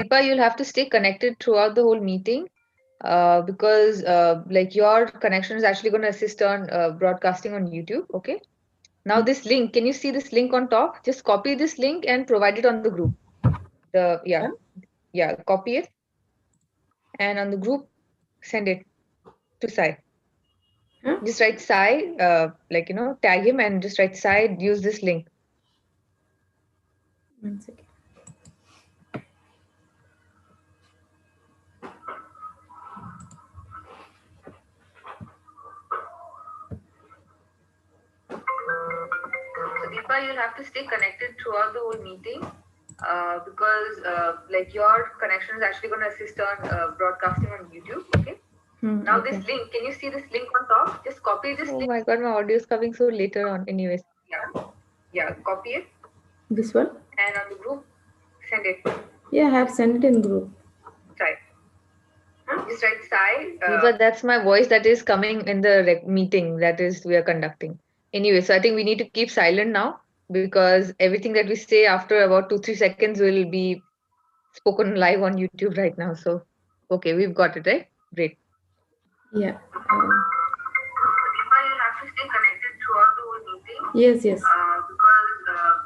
Deepa, you'll have to stay connected throughout the whole meeting because like your connection is actually going to assist on broadcasting on YouTube. Okay. Now this link, can you see this link on top? Just copy this link and provide it on the group. Yeah. Yeah, copy it and on the group send it to Sai. Huh? Just write Sai, like tag him and just write Sai. Use this link. 1 second. So Deepa, you'll have to stay connected throughout the whole meeting because like your connection is actually going to assist on broadcasting on YouTube. Okay. Now Okay. this link, can you see this link on top? Just copy this link. Oh my god, my audio is coming so later on. Anyways, yeah, copy it This one? and on the group send it. Yeah, I have sent it in group. Sai. Just write Sai. Deepa, that's my voice that is coming in the meeting that is we are conducting. Anyway, so I think we need to keep silent now because everything that we say after about 2-3 seconds will be spoken live on YouTube right now. So, okay, we've got it, right? Great. Yeah. Deepa, you'll have to stay connected throughout the whole meeting. Yes, yes. Because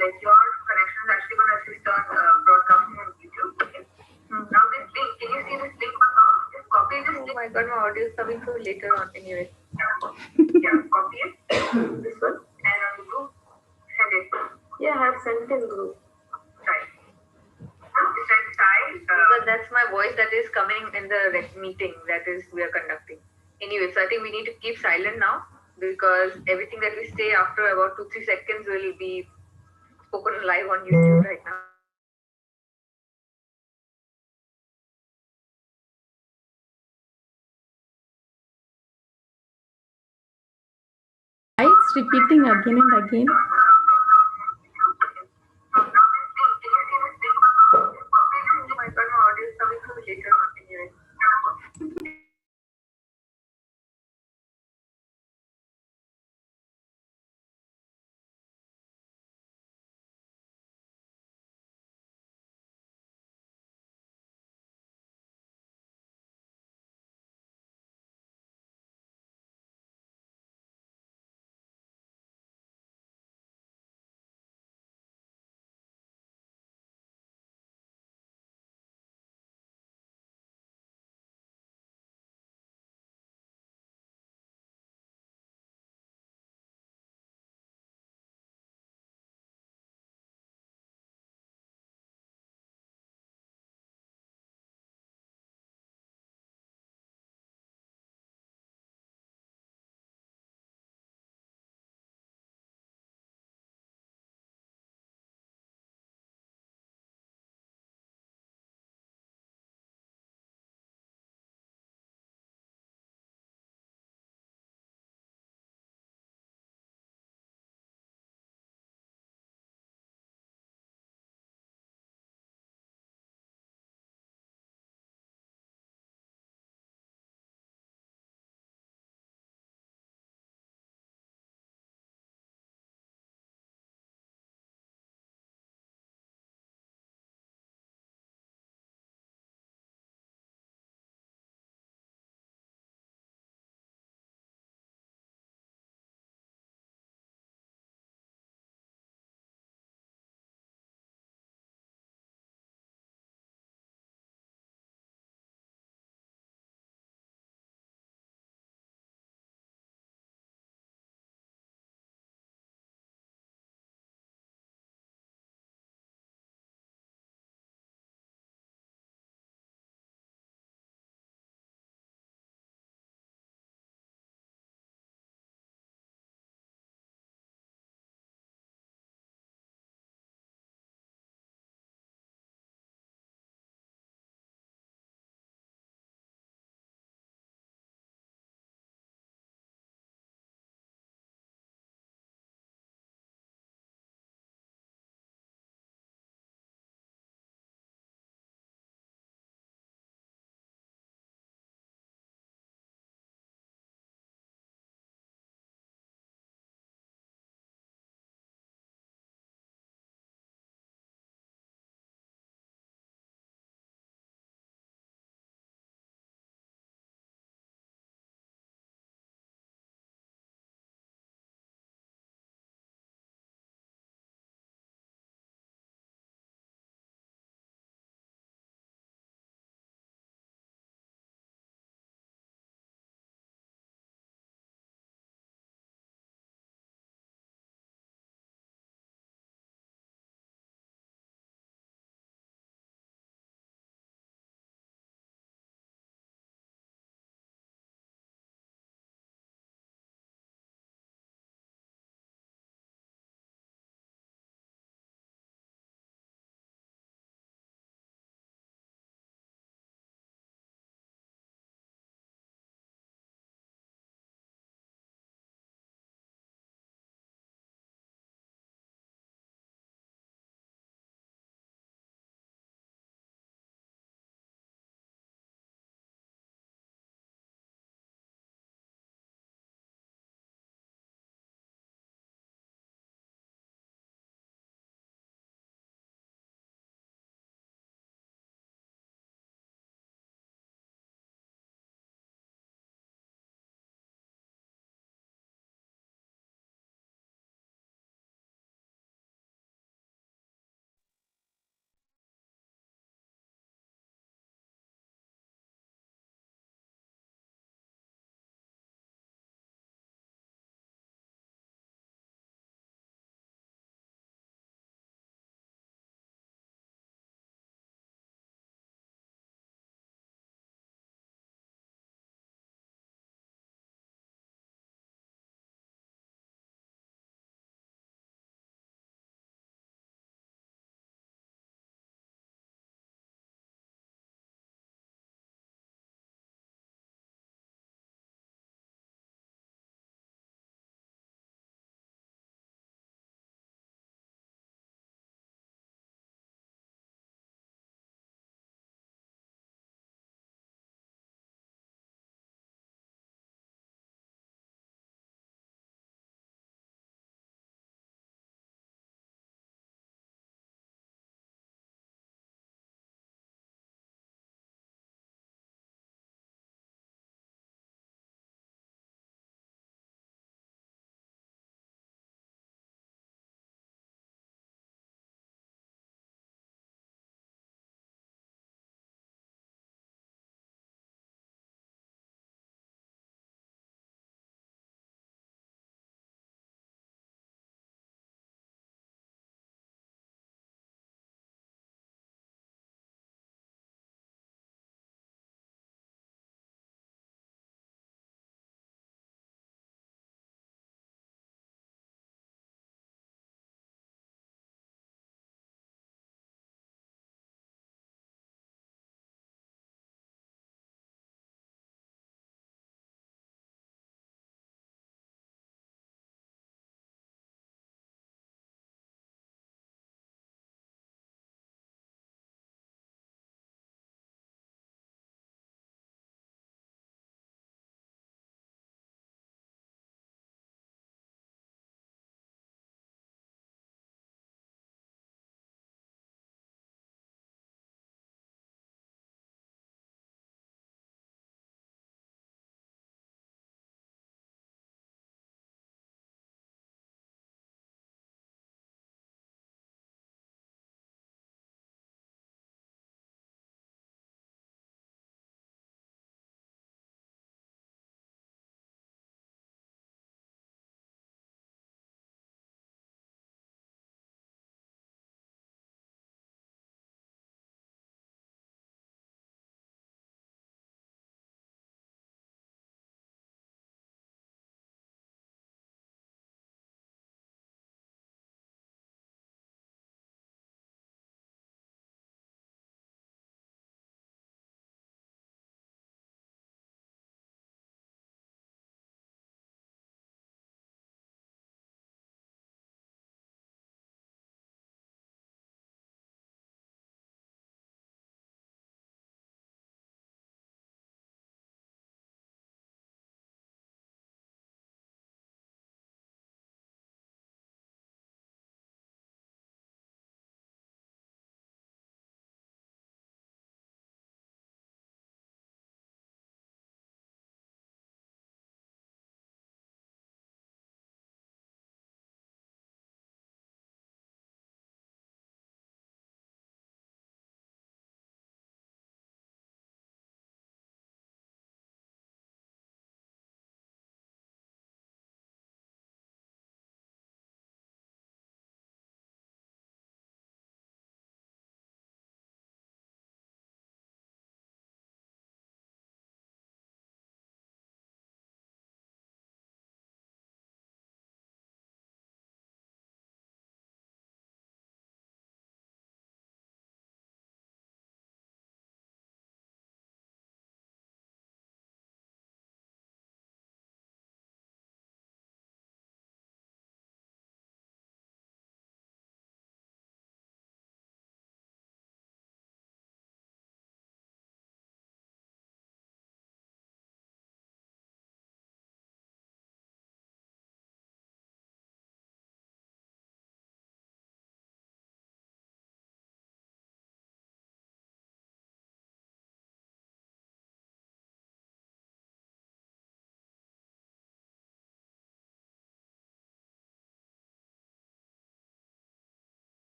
like your connection is actually going to assist on broadcasting on YouTube. Okay. Now this link, can you see this link on top? Just copy this link. Oh my god, my audio is coming so later on. Anyway, yeah, copy it. This one and on the group send it. Yeah, I have sent it in group. Right. Just write Sai. Because that's my voice that is coming in the meeting that is we are conducting. Anyway, so I think we need to keep silent now because everything that we say after about 2-3 seconds will be spoken live on YouTube right now. Why it's repeating again and again? Oh my god, my audio is coming so later on. Anyway.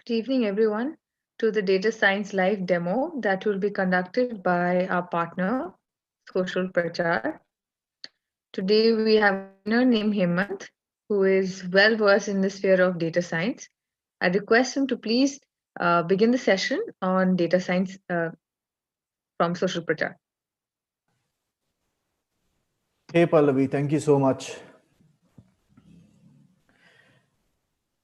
Good evening, everyone, to the Data Science Live demo that will be conducted by our partner, Social Prachar. Today, we have a trainer named Hemant, who is well versed in the sphere of data science. I request him to please begin the session on data science from Social Prachar. Hey Pallavi, thank you so much.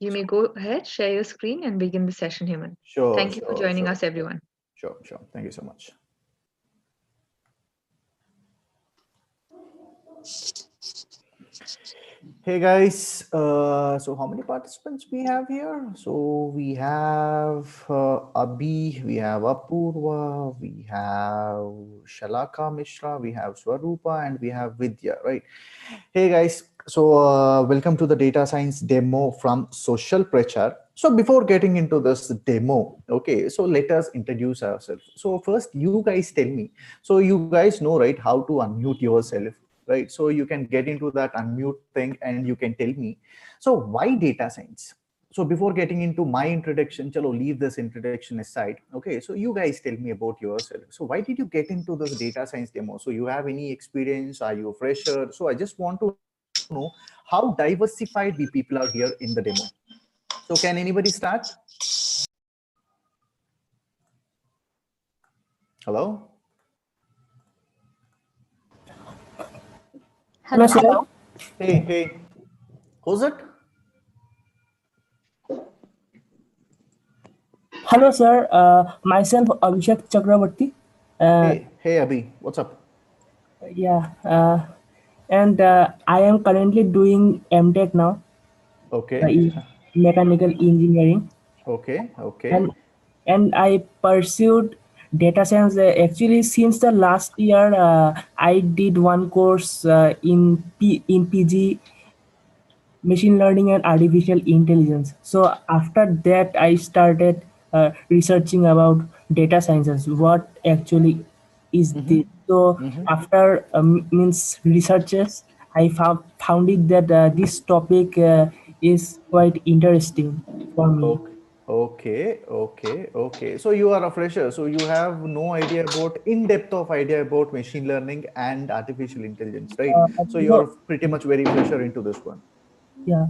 You may go ahead, share your screen, and begin the session, Hemant. Sure. Thank you for joining us, everyone. Sure. Thank you so much. Hey guys, so how many participants we have here? So we have Abhi, we have Apurva, we have Shalaka Mishra, we have Swarupa, and we have Vidya, right? Hey guys, so welcome to the data science demo from Social Prachar. So before getting into this demo, okay, so let us introduce ourselves. So first, you guys tell me. So you guys know, right, how to unmute yourself, right? So you can get into that unmute thing and you can tell me. So why data science? So before getting into my introduction, chalo, leave this introduction aside. Okay, so you guys tell me about yourself. So why did you get into this data science demo? So you have any experience? Are you a fresher? So I just want to know how diversified we people are here in the demo. So can anybody start? Hello? Hello, sir. Hey. Who's it? Hello, sir. Myself, Abhishek Chakravarti. Hey, Abhi. What's up? Yeah. And I am currently doing MTech now Okay. in mechanical engineering. Okay. And I pursued data science actually since the last year. I did one course in PG machine learning and artificial intelligence. So after that, I started researching about data sciences. What actually is this? So after means researches, I found it that this topic is quite interesting for me. Okay. So you are a fresher. So you have no idea about in-depth of idea about machine learning and artificial intelligence, right? So you are No, pretty much very fresher into this one. yeah.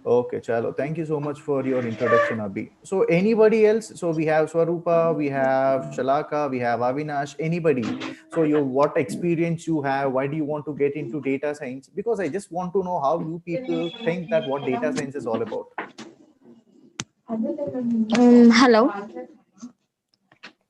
Okay, chalo. Thank you so much for your introduction, Abhi. So anybody else? So we have Swarupa, we have Shalaka, we have Avinash. Anybody? So what experience you have? Why do you want to get into data science? Because I just want to know how you people think that what data science is all about. Hello.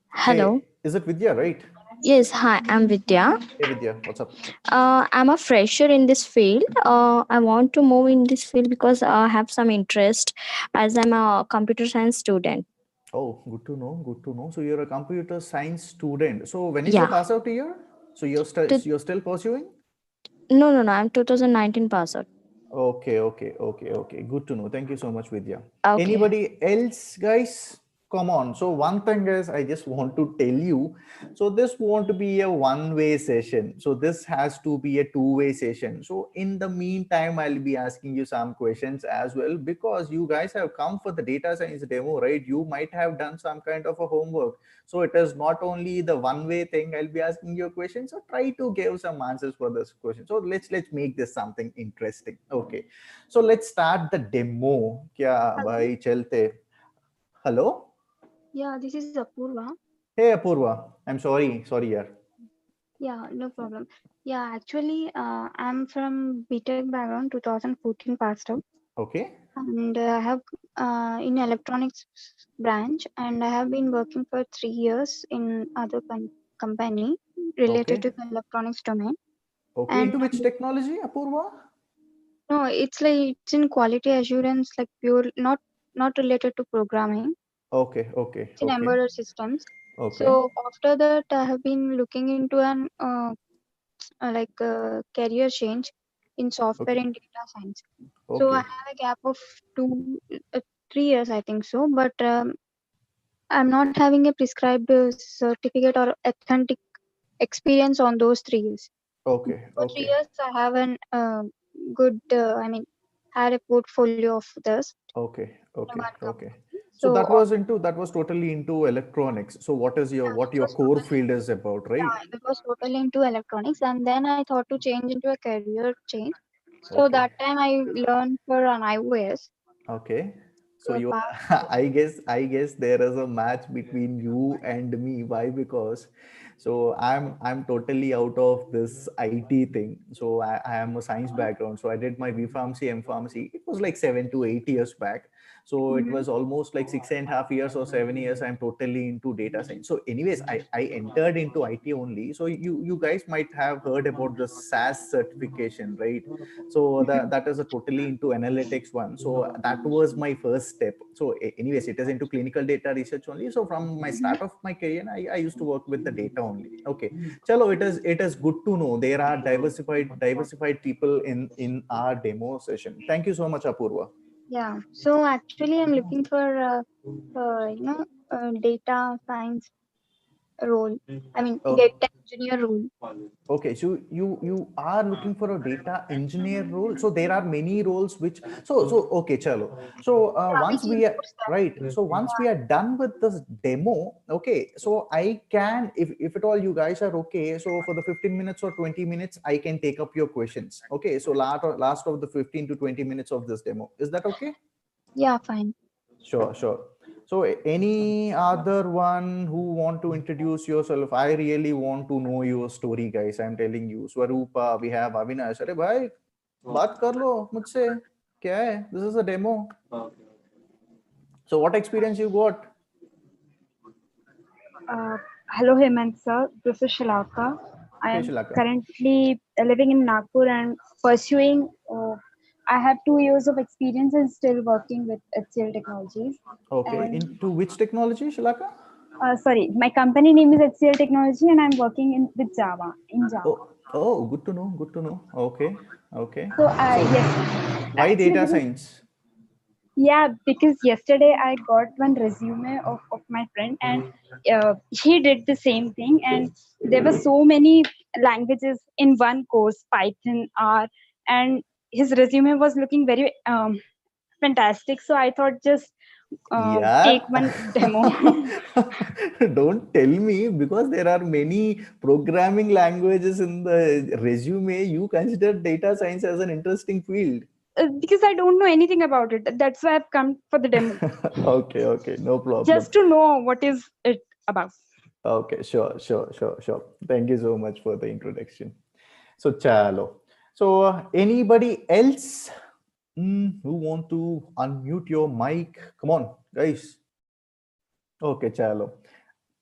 Hello. Hey, is it Vidya, right? Yes, hi, I'm Vidya. Hey Vidya, what's up? I'm a fresher in this field. I want to move in this field because I have some interest as I'm a computer science student. Oh, good to know. Good to know. So you're a computer science student. So when is your Yeah. pass out year? So To, you're still pursuing? no. I'm 2019 pass out. Okay. Good to know. Thank you so much, Vidya. Okay. Anybody else, guys? Come on. So one thing is, I just want to tell you. So this won't be a one-way session. So this has to be a two-way session. So in the meantime, I'll be asking you some questions as well because you guys have come for the data science demo, right? You might have done some kind of a homework. So it is not only the one-way thing. I'll be asking you a question. So try to give some answers for this question. So let's make this something interesting. Okay. So let's start the demo. Kya Hello. bhai chalte. Hello. Yeah, this is Apurva. Hey Apurva. I'm sorry yaar. Yeah, no problem. Yeah, actually, I'm from BTech background, 2014 passed out, Okay. and I have in electronics branch, and I have been working for 3 years in other company related Okay. to the electronics domain. Okay. And Into which technology, Apurva? no, it's like it's in quality assurance, like pure, not related to programming. It's in Okay. embedded systems. Okay. So after that, I have been looking into an career change in software Okay. and data science. So I Okay. have a gap of 3 years, I think so, but I'm not having a prescribed certificate or authentic experience on those 3 years. Okay. For three Okay. years, I have an good, had a portfolio of this in one Okay. company. So that was totally into electronics. So what your core field is about, right? Yeah, it was totally into electronics, and then I thought to change into a career change. So Okay. that time I learned for an iOS. Okay. So So you, apart, I guess there is a match between you and me. Why? Because so I'm totally out of this IT thing. So I am a science background. So I did my B Pharmacy, M Pharmacy. It was like 7 to 8 years back. So it Mhm. was almost like 6.5 years or 7 years. I'm totally into data science. So anyways, I entered into IT only. So you guys might have heard about the SAS certification, right? So that is a totally into analytics one. So that was my first step. So anyways, it is into clinical data research only. So from my Mhm. start of my career, I used to work with the data only. Okay, chalo, it is good to know there are diversified people in our demo session. Thank you so much, Apurva. Yeah. So actually, I'm looking for data science role. I mean, Oh, data engineer role. okay, so you are looking for a data engineer role. So there are many roles which so okay, chalo. So Yeah, once which we are includes that. right, so once we are done with this demo, okay, so I can, if at all you guys are okay, so for the 15 minutes or 20 minutes, I can take up your questions. Okay, so last of the 15 to 20 minutes of this demo, is that okay? Yeah, fine. Sure, sure. So any other one who want to introduce yourself? I really want to know your story, guys. I'm telling you. Swarupa, we have Avinash. अरे भाई, बात कर लो मुझसे. क्या है? This is a demo. So what experience you got? Uh, Hello, Hemant sir. This is Shalaka. I Okay, am Shilaka. currently living in Nagpur and pursuing. I have 2 years of experience and still working with HCL Technologies. Okay, And into which technology, Shilaka? sorry, my company name is HCL Technology, and I'm working in with Java in Java. Oh, good to know. Good to know. Okay, okay. So So yes, why actually data because science? yeah, because yesterday I got one resume of my friend, and he did the same thing. And there were so many languages in one course: Python, R, and his resume was looking very fantastic. So I thought just take Yeah. one demo. Don't tell me, because there are many programming languages in the resume. You consider data science as an interesting field. Because I don't know anything about it. That's why I've come for the demo, Okay, okay, no problem. just to know what is it about. Okay, sure, sure, sure, sure. Thank you so much for the introduction. So, chalo. So, anybody else who want to unmute your mic? Come on, guys. Okay, chalo.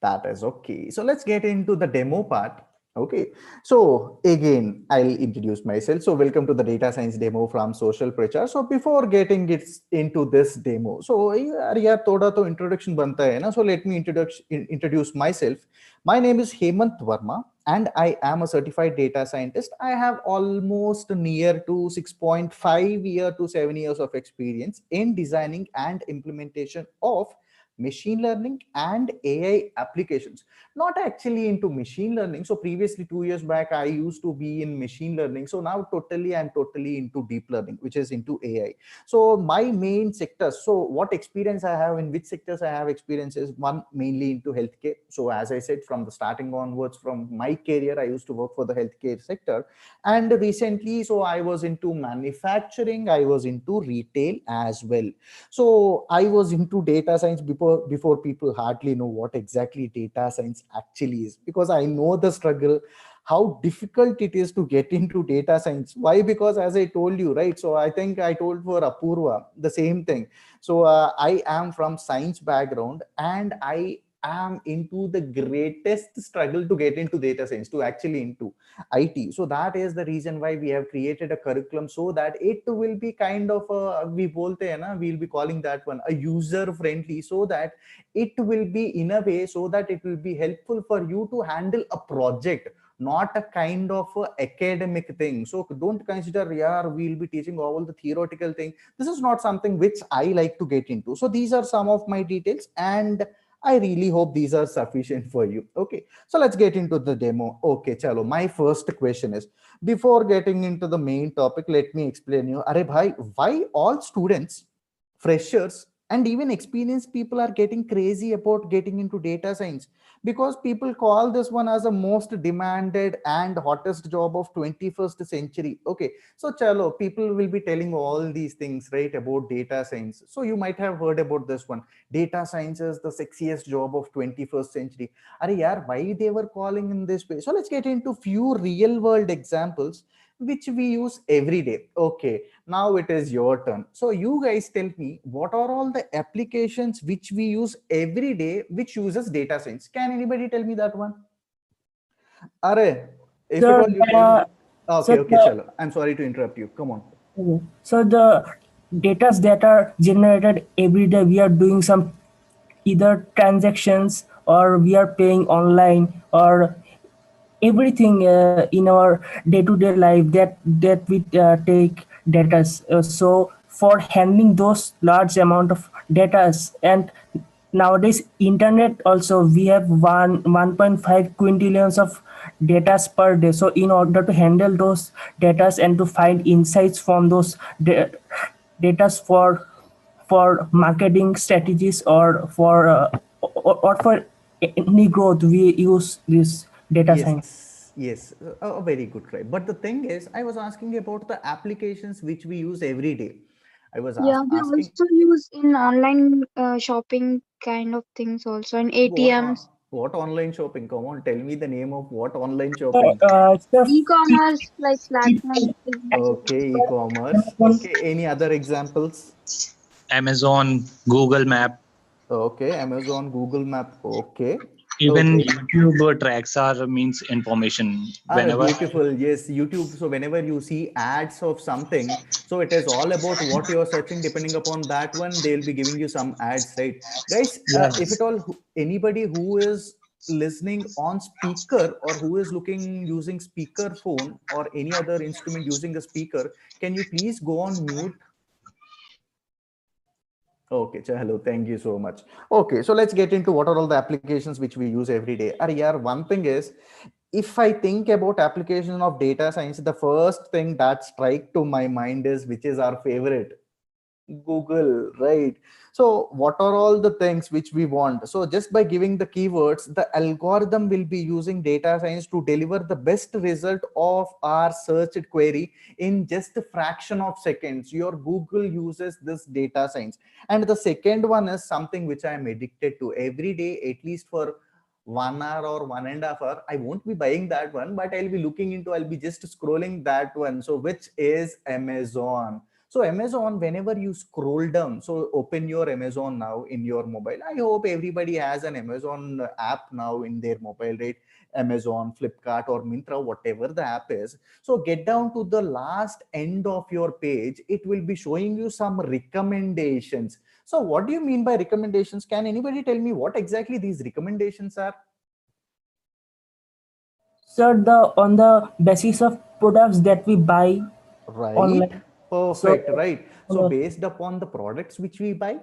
That is okay. So let's get into the demo part. Okay. So again, I'll introduce myself. So welcome to the data science demo from Social Prachar. So before getting it into this demo, so yeah, thoda to introduction banta hai na. So let me introduce myself. My name is Hemant Verma, and I am a certified data scientist. I have almost near to 6.5 to 7 years of experience in designing and implementation of machine learning and AI applications. Not actually into machine learning. So previously 2 years back, I used to be in machine learning. So now I'm totally into deep learning, which is into AI. So my main sectors. So what experience I have in which sectors I have experience is one mainly into healthcare. So as I said, from the starting onwards, from my career, I used to work for the healthcare sector. And recently, so I was into manufacturing, I was into retail as well. So I was into data science before people hardly know what exactly data science actually is, because I know the struggle, how difficult it is to get into data science. Why? Because as I told you, right? So I think I told for Apurva the same thing. So I am from science background, and I am into the greatest struggle to get into data science, to actually into IT. So that is the reason why we have created a curriculum, so that it will be kind of a, we bolte hai na, we'll be calling that one a user friendly, so that it will be in a way so that it will be helpful for you to handle a project, not a kind of a academic thing. So don't consider, yeah, we'll be teaching all the theoretical thing. This is not something which I like to get into. So these are some of my details, and I really hope these are sufficient for you. Okay, so let's get into the demo. Okay, chalo. My first question is, before getting into the main topic, let me explain you. Are bhai, why all students, freshers, And even experienced people are getting crazy about getting into data science, because people call this one as the most demanded and hottest job of 21st century. Okay, so chalo, people will be telling all these things, right, about data science. So you might have heard about this one: data science is the sexiest job of 21st century. Are yaar, why they were calling in this way? So let's get into few real world examples which we use every day. Okay, now it is your turn. So you guys tell me, what are all the applications which we use every day which uses data science? Can anybody tell me that one? Are, if at So all you tell me. the so Okay, okay, the chalo. I'm sorry to interrupt you. Come on. so the data that are generated every day, we are doing some either transactions or we are paying online or everything in our day-to-day life that we take data. So for handling those large amount of data, and nowadays internet also, we have 1.5 quintillions of data per day. So in order to handle those data and to find insights from those data for marketing strategies or for any growth, we use this data science. Yes, a very good try. But the thing is, I was asking about the applications which we use every day. I was Yeah, we asking also use in online shopping kind of things also, in what ATMs, what online shopping? Come on, tell me the name of what online shopping. So e-commerce like platinum is also Okay, e-commerce. Okay, any other examples? Amazon, Google Map, Okay, Amazon, Google Map. Okay, even okay. YouTube tracks our means information Are whenever. beautiful. Yes, YouTube. So whenever you see ads of something, so it is all about what you're searching. Depending upon that one, they'll be giving you some ads, right? Guys, if at Yes. all anybody who is listening on speaker or who is looking using speaker phone or any other instrument using a speaker, can you please go on mute? Okay, hello, thank you so much. Okay, so let's get into what are all the applications which we use every day. Yeah, one thing is, if I think about application of data science, the first thing that strike to my mind is which is our favorite, Google, right? So what are all the things which we want? So just by giving the keywords, the algorithm will be using data science to deliver the best result of our searched query in just a fraction of seconds. Your Google uses this data science. And the second one is something which I am addicted to every day, at least for 1 hour or 1.5 hours. I won't be buying that one, but I'll be looking into, I'll be just scrolling that one. So which is Amazon. So Amazon, whenever you scroll down, so open your Amazon now in your mobile. I hope everybody has an Amazon app now in their mobile, right? Amazon, Flipkart, or Mintra, whatever the app is. So get down to the last end of your page. It will be showing you some recommendations. So what do you mean by recommendations? Can anybody tell me what exactly these recommendations are? so the on the basis of products that we buy Right. online. So Perfect. Right. So uh, based upon the products which we buy,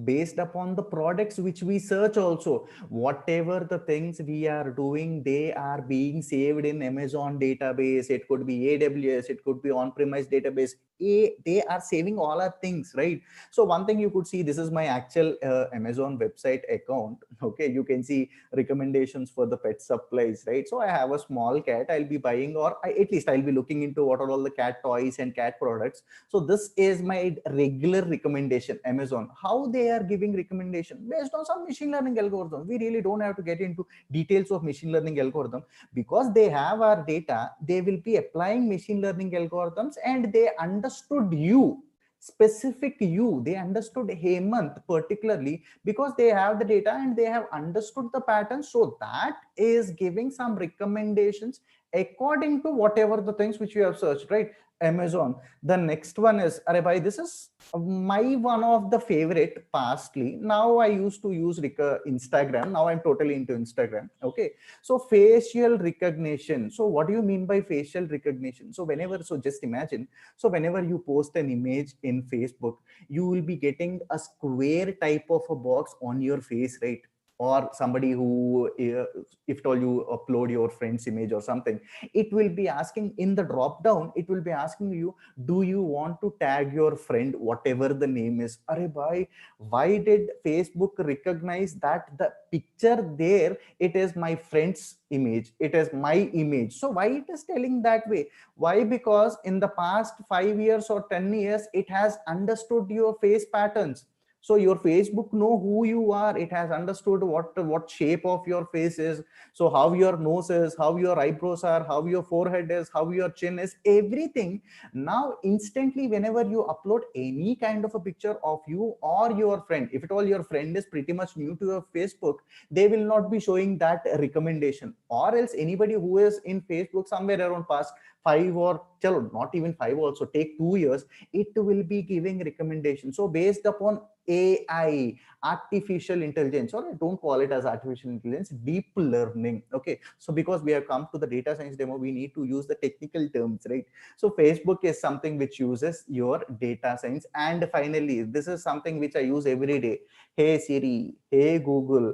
based upon the products which we search also, whatever the things we are doing, they are being saved in Amazon database. It could be AWS, it could be on-premise database. They are saving all our things, right? So one thing you could see, this is my actual Amazon website account. Okay, you can see recommendations for the pet supplies, right? So I have a small cat, I'll be buying, or at least I'll be looking into what are all the cat toys and cat products. So this is my regular recommendation. Amazon, how they are giving recommendation based on some machine learning algorithm. We really don't have to get into details of machine learning algorithm, because they have our data. They will be applying machine learning algorithms, and they understood you, specific you. They understood Hemant particularly, because they have the data and they have understood the pattern. So that is giving some recommendations according to whatever the things which you have searched, right? Amazon. The next one is, Are bhai, this is my one of the favorite pastly. Now I used to use Instagram. Now I'm totally into Instagram. Okay. So facial recognition. So what do you mean by facial recognition? So whenever, so just imagine, so whenever you post an image in Facebook, you will be getting a square type of a box on your face, right? or somebody who, if at all you upload your friend's image or something, it will be asking in the drop down, it will be asking you, do you want to tag your friend, whatever the name is. Arey bhai, why did Facebook recognize that the picture there, it is my friend's image, it is my image? So why it is telling that way? Why? Because in the past 5 years or 10 years, it has understood your face patterns. So your Facebook know who you are, it has understood what shape of your face is, so how your nose is, how your eyebrows are, how your forehead is, how your chin is, everything. Now instantly, whenever you upload any kind of a picture of you or your friend, if at all your friend is pretty much new to your Facebook, they will not be showing that recommendation. Or else anybody who is in Facebook somewhere around past 5 or chalo, not even 5, also take 2 years, it will be giving recommendation. So based upon AI, artificial intelligence, or I don't call it as artificial intelligence, deep learning. Okay, so because we have come to the data science demo, we need to use the technical terms, right? So Facebook is something which uses your data science. And finally, this is something which I use every day. Hey Siri, hey Google.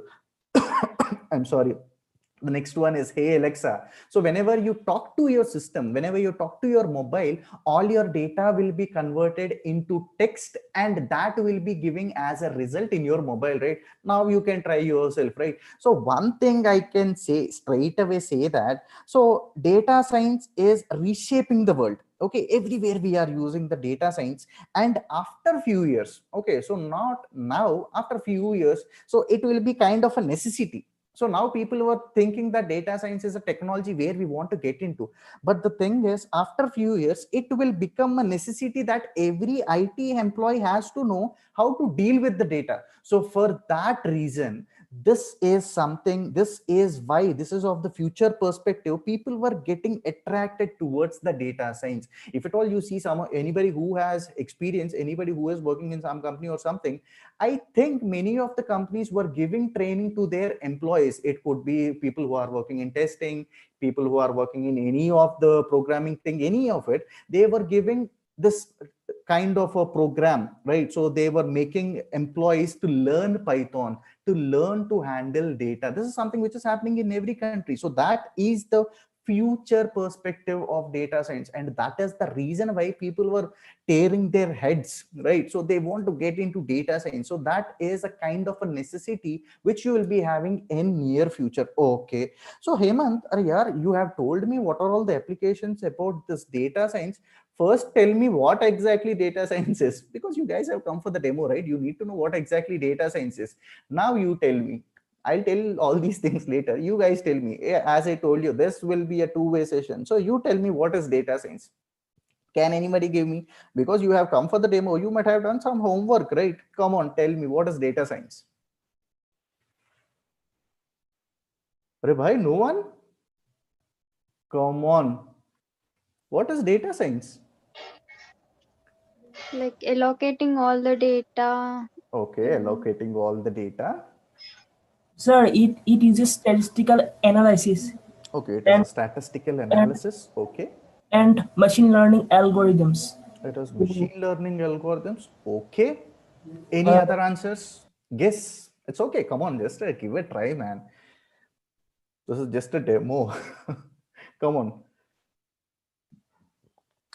I'm sorry, the next one is hey Alexa. So whenever you talk to your system, whenever you talk to your mobile, all your data will be converted into text, and that will be giving as a result in your mobile, right? Now you can try yourself, right? So one thing I can say straight away, say that, so data science is reshaping the world. Okay, everywhere we are using the data science. And after few years, okay, so not now, after few years, so it will be kind of a necessity. So now people were thinking that data science is a technology where we want to get into. But the thing is, after a few years, it will become a necessity that every IT employee has to know how to deal with the data. So for that reason, this is something, this is why, this is of the future perspective, people were getting attracted towards the data science. If at all you see anybody who has experience, anybody who is working in some company or something, I think many of the companies were giving training to their employees. It could be people who are working in testing, people who are working in any of the programming thing, any of it. They were giving this kind of a program, right? So they were making employees to learn Python, to learn to handle data. This is something which is happening in every country. So that is the future perspective of data science, and that is the reason why people were tearing their heads, right? So they want to get into data science. So that is a kind of a necessity which you will be having in near future. Okay, so Hemant, you have told me what are all the applications about this data science. First tell me what exactly data science is, because you guys have come for the demo, right? You need to know what exactly data science is. Now you tell me. I'll tell all these things later. You guys tell me. As I told you, this will be a two-way session. So you tell me, what is data science? Can anybody give me? Because you have come for the demo, you might have done some homework, right? Come on, tell me, what is data science? Arey bhai, no one? Come on. What is data science? Like allocating all the data. Okay, allocating all the data. Sir, it uses statistical analysis. Okay, it is a statistical analysis. Okay. And machine learning algorithms. It is machine learning algorithms. Okay. Any other answers? Guess. It's okay. Come on, just give it a try, man. This is just a demo. Come on.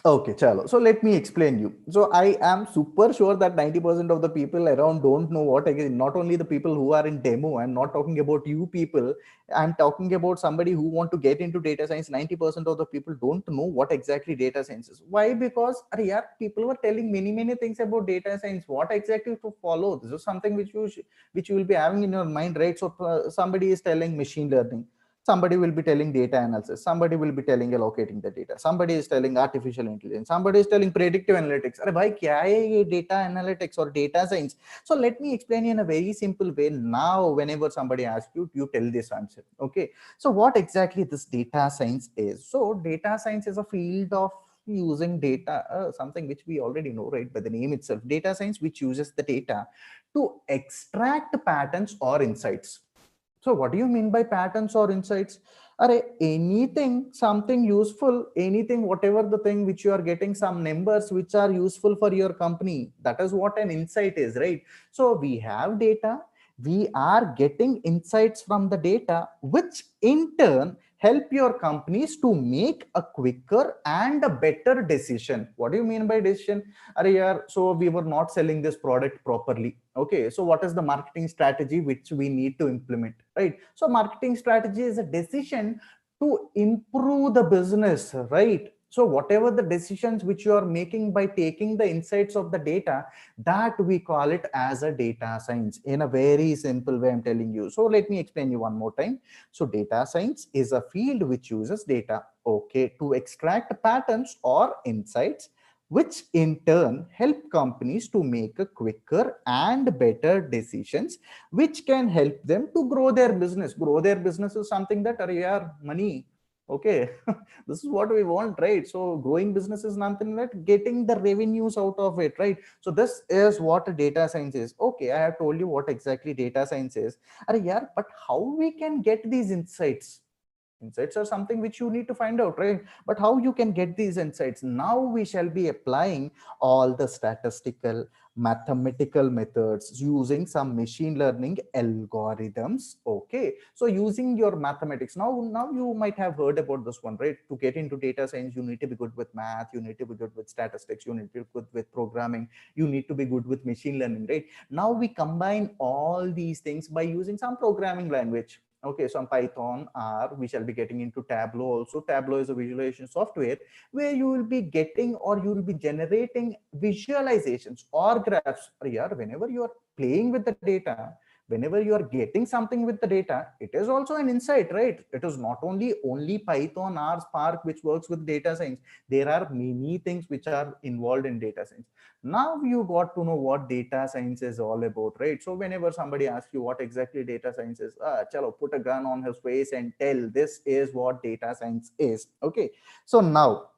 Okay, chalo. So let me explain you. So I am super sure that 90% of the people around don't know what again. Not only the people who are in demo, I'm not talking about you people. I'm talking about somebody who want to get into data science. 90% of the people don't know what exactly data science is. Why? Because people were telling many things about data science. What exactly to follow? This is something which you will be having in your mind, right? So somebody is telling machine learning, somebody will be telling data analysis, somebody will be telling allocating the data, somebody is telling artificial intelligence, somebody is telling predictive analytics. Arey bhai, kya hai ye data analytics or data science? So let me explain you in a very simple way. Now whenever somebody asks you, you tell this answer. Okay, so what exactly this data science is? So data science is a field of using data, something which we already know, right, by the name itself. Data science, which uses the data to extract patterns or insights. So what do you mean by patterns or insights? Are anything, something useful, anything, whatever the thing which you are getting some numbers which are useful for your company. That is what an insight is, right? So we have data. We are getting insights from the data, which in turn help your companies to make a quicker and a better decision. What do you mean by decision? So we were not selling this product properly. Okay, so what is the marketing strategy which we need to implement, right? So marketing strategy is a decision to improve the business, right? So whatever the decisions which you are making by taking the insights of the data, that we call it as a data science. In a very simple way, I'm telling you. So let me explain you one more time. So data science is a field which uses data, okay, to extract patterns or insights, which in turn help companies to make a quicker and better decisions, which can help them to grow their business. Grow their business is something that are money. Okay, this is what we want, right? So growing business is nothing but getting the revenues out of it, right? So this is what data science is. Okay, I have told you what exactly data science is. Yeah, but how we can get these insights? Insights are something which you need to find out, right? But how you can get these insights? Now we shall be applying all the statistical mathematical methods using some machine learning algorithms. Okay, so using your mathematics, now you might have heard about this one, right? To get into data science, you need to be good with math, you need to be good with statistics, you need to be good with programming, you need to be good with machine learning, right? Now we combine all these things by using some programming language. Okay, so on Python, R, we shall be getting into Tableau also. Tableau is a visualization software where you will be getting or you will be generating visualizations or graphs. Yeah, whenever you are playing with the data, whenever you are getting something with the data, it is also an insight, right? It is not only Python, R, Spark, which works with data science. There are many things which are involved in data science. Now you got to know what data science is all about, right? So whenever somebody asks you what exactly data science is, chalo, put a gun on his face and tell this is what data science is. Okay, so now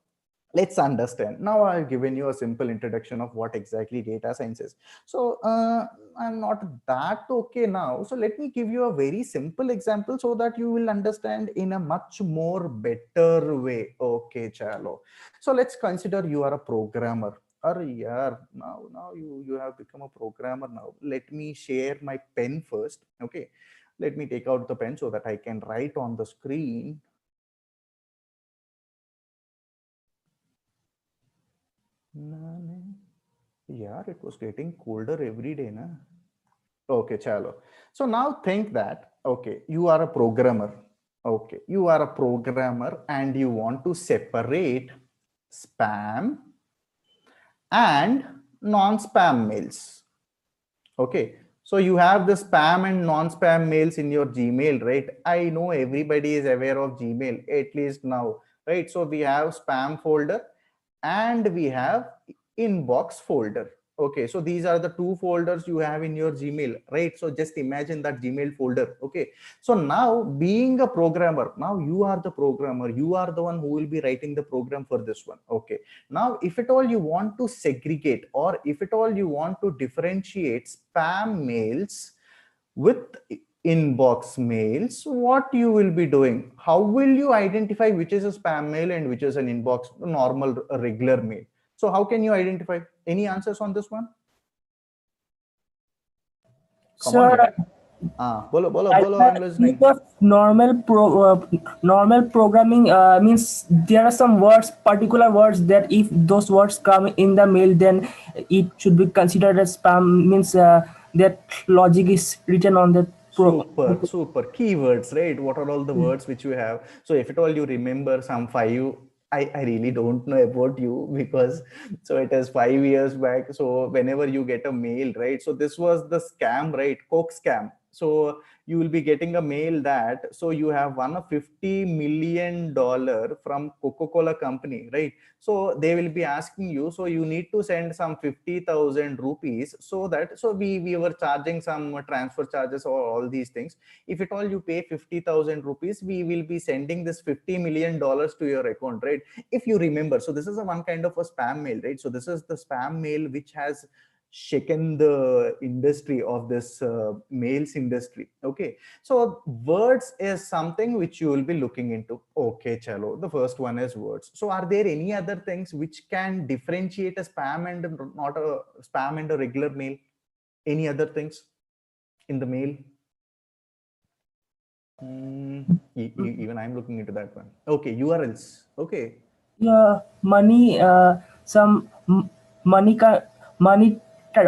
let's understand. Now I've given you a simple introduction of what exactly data science is. So I'm not that okay now, so let me give you a very simple example so that you will understand in a much more better way. Okay, chalo, so let's consider you are a programmer. Yeah, now you have become a programmer. Now let me share my pen first. Okay, let me take out the pen so that I can write on the screen. Yeah, it was getting colder every day, na? Okay, chalo. So now think that, okay, you are a programmer. Okay, you are a programmer and you want to separate spam and non-spam mails. Okay, so you have the spam and non-spam mails in your Gmail, right? I know everybody is aware of Gmail, at least now, right? So we have spam folder and we have inbox folder. Okay, so these are the two folders you have in your Gmail, right? So just imagine that Gmail folder. Okay, so now being a programmer, now you are the programmer, you are the one who will be writing the program for this one. Okay, now if at all you want to segregate or if at all you want to differentiate spam mails with inbox mails, what you will be doing? How will you identify which is a spam mail and which is an inbox normal regular mail? So how can you identify? Any answers on this one? Come on, Sir, yeah. Bolo, I'm listening. because normal programming means there are some words, particular words that if those words come in the mail, then it should be considered as spam. Means that logic is written on the Super keywords, right? What are all the words which you have? So if at all you remember some five, I really don't know about you because so it is 5 years back. So whenever you get a mail, right? So this was the scam, right? Coke scam. So you will be getting a mail that so you have won a $50 million from Coca-Cola company, right? So they will be asking you, so you need to send some 50,000 rupees, so that so we were charging some transfer charges or all these things. If at all you pay 50,000 rupees, we will be sending this $50 million to your account, right? If you remember, so this is a one kind of a spam mail, right? So this is the spam mail which has shaken the industry of this mails industry. Okay, so words is something which you will be looking into. Okay, chalo, the first one is words. So are there any other things which can differentiate a spam and not a spam and a regular mail? Any other things? in the mail? Even I'm looking into that one. Okay, URLs. Okay. Yeah, money. Some money. Money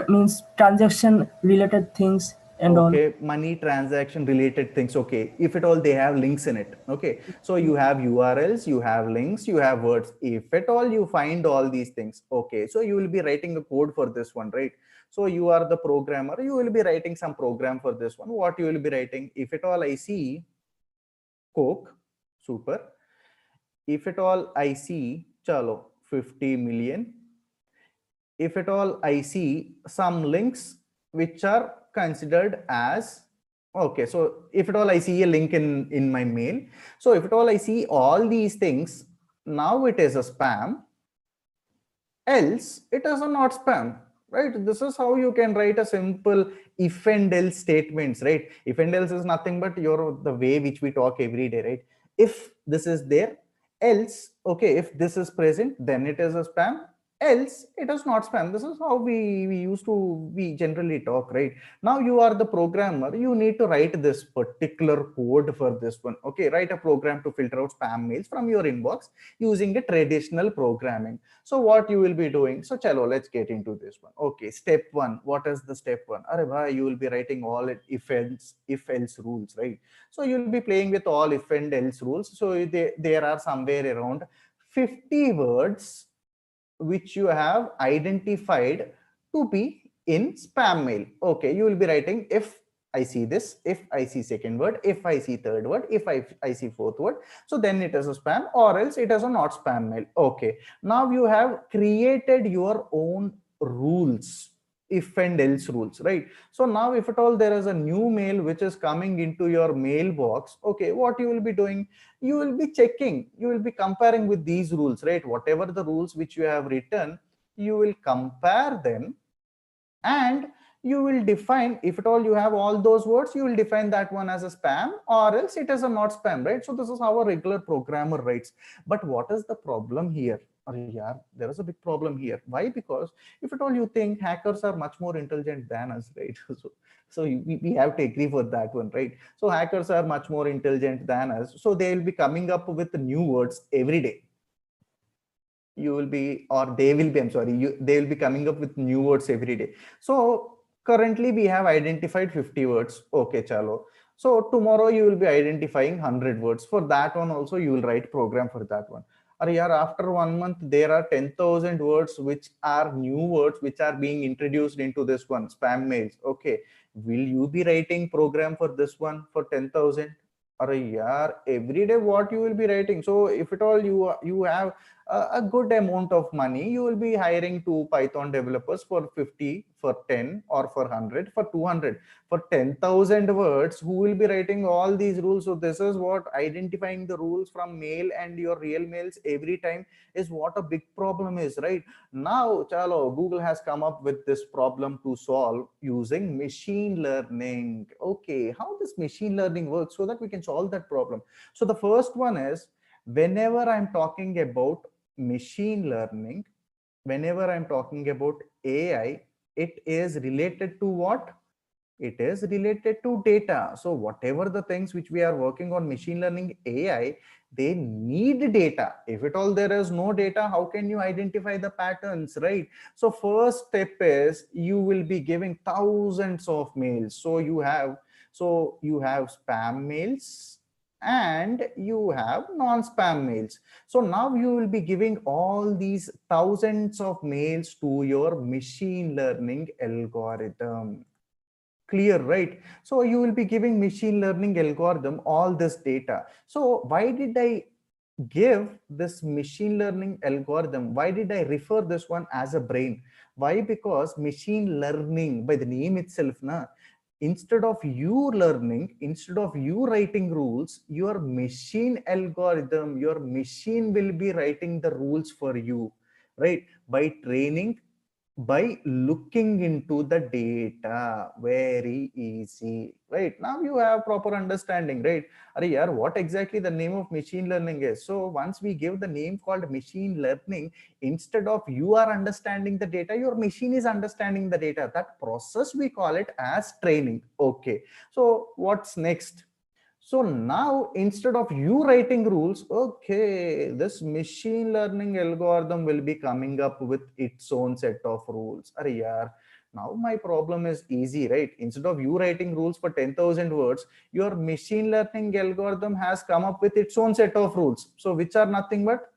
means transaction related things and all. Okay, money transaction related things. Okay, if at all they have links in it. Okay, so you have URLs, you have links, you have words. If at all you find all these things, okay, so you will be writing a code for this one, right? So you are the programmer, you will be writing some program for this one. What you will be writing? If at all I see Coke, super. If at all I see chalo 50 million, if at all I see some links which are considered as, okay, so if at all I see a link in my mail, so if at all I see all these things, now it is a spam, else it is a not spam, right? This is how you can write a simple if and else statements, right? If and else is nothing but the way which we talk every day, right? If this is there, else, okay, if this is present, then it is a spam, else it is not spam. This is how we generally talk, right? Now you are the programmer, you need to write this particular code for this one. Okay, write a program to filter out spam mails from your inbox using a traditional programming. So what you will be doing? So chalo, let's get into this one. Okay, step one. What is the step one? Arey bhai, you will be writing all if else rules, right? So you'll be playing with all if and else rules. So there are somewhere around 50 words which you have identified to be in spam mail. Okay, you will be writing if I see this, if I see second word, if I see third word, if I see fourth word, so then it is a spam, or else it is a not spam mail. Okay, now you have created your own rules, if and else rules, right? So now if at all there is a new mail which is coming into your mailbox, okay, what you will be doing? You will be checking, you will be comparing with these rules, right? Whatever the rules which you have written, you will compare them, and you will define, if at all you have all those words, you will define that one as a spam, or else it is a not spam, right? So this is how a regular programmer writes. But what is the problem here? Yeah, there is a big problem here. Why? Because if at all you think hackers are much more intelligent than us, right? So we have to agree for that one, right? So hackers are much more intelligent than us, so they will be coming up with new words every day. You will be, or they will be, I'm sorry, they will be coming up with new words every day. So currently we have identified 50 words. Okay, chalo. So tomorrow you will be identifying 100 words. For that one also you will write program for that one. Or yeah, after 1 month there are 10,000 words which are new words which are being introduced into this one spam mails. Okay, will you be writing program for this one for 10,000? Or yeah, every day what you will be writing? So if at all you have a good amount of money, you will be hiring two Python developers for 50, for 10, or for 100, for 200, for 10,000 words, who will be writing all these rules. So this is what identifying the rules from mail and your real mails every time is what a big problem is, right? Now chalo, Google has come up with this problem to solve using machine learning. Okay, how this machine learning works so that we can solve that problem? So the first one is, whenever I'm talking about machine learning, whenever I'm talking about AI, it is related to what? It is related to data. So whatever the things which we are working on machine learning AI, they need data. If at all there is no data, how can you identify the patterns, right? So first step is you will be giving thousands of mails. So you have spam mails and you have non-spam mails. So now you will be giving all these thousands of mails to your machine learning algorithm. Clear, right? So you will be giving machine learning algorithm all this data. So why did I give this machine learning algorithm, why did I refer this one as a brain? Why? Because machine learning, by the name itself, instead of you learning, instead of you writing rules, your machine algorithm, your machine will be writing the rules for you, right? By training by looking into the data. Very easy, right? Now you have proper understanding, right? Arey yaar, what exactly the name of machine learning is? So once we give the name called machine learning, instead of you are understanding the data, your machine is understanding the data. That process we call it as training. Okay, so what's next? So now instead of you writing rules, okay, this machine learning algorithm will be coming up with its own set of rules. Arey yaar, now my problem is easy, right? Instead of you writing rules for 10,000 words, your machine learning algorithm has come up with its own set of rules. So which are nothing but,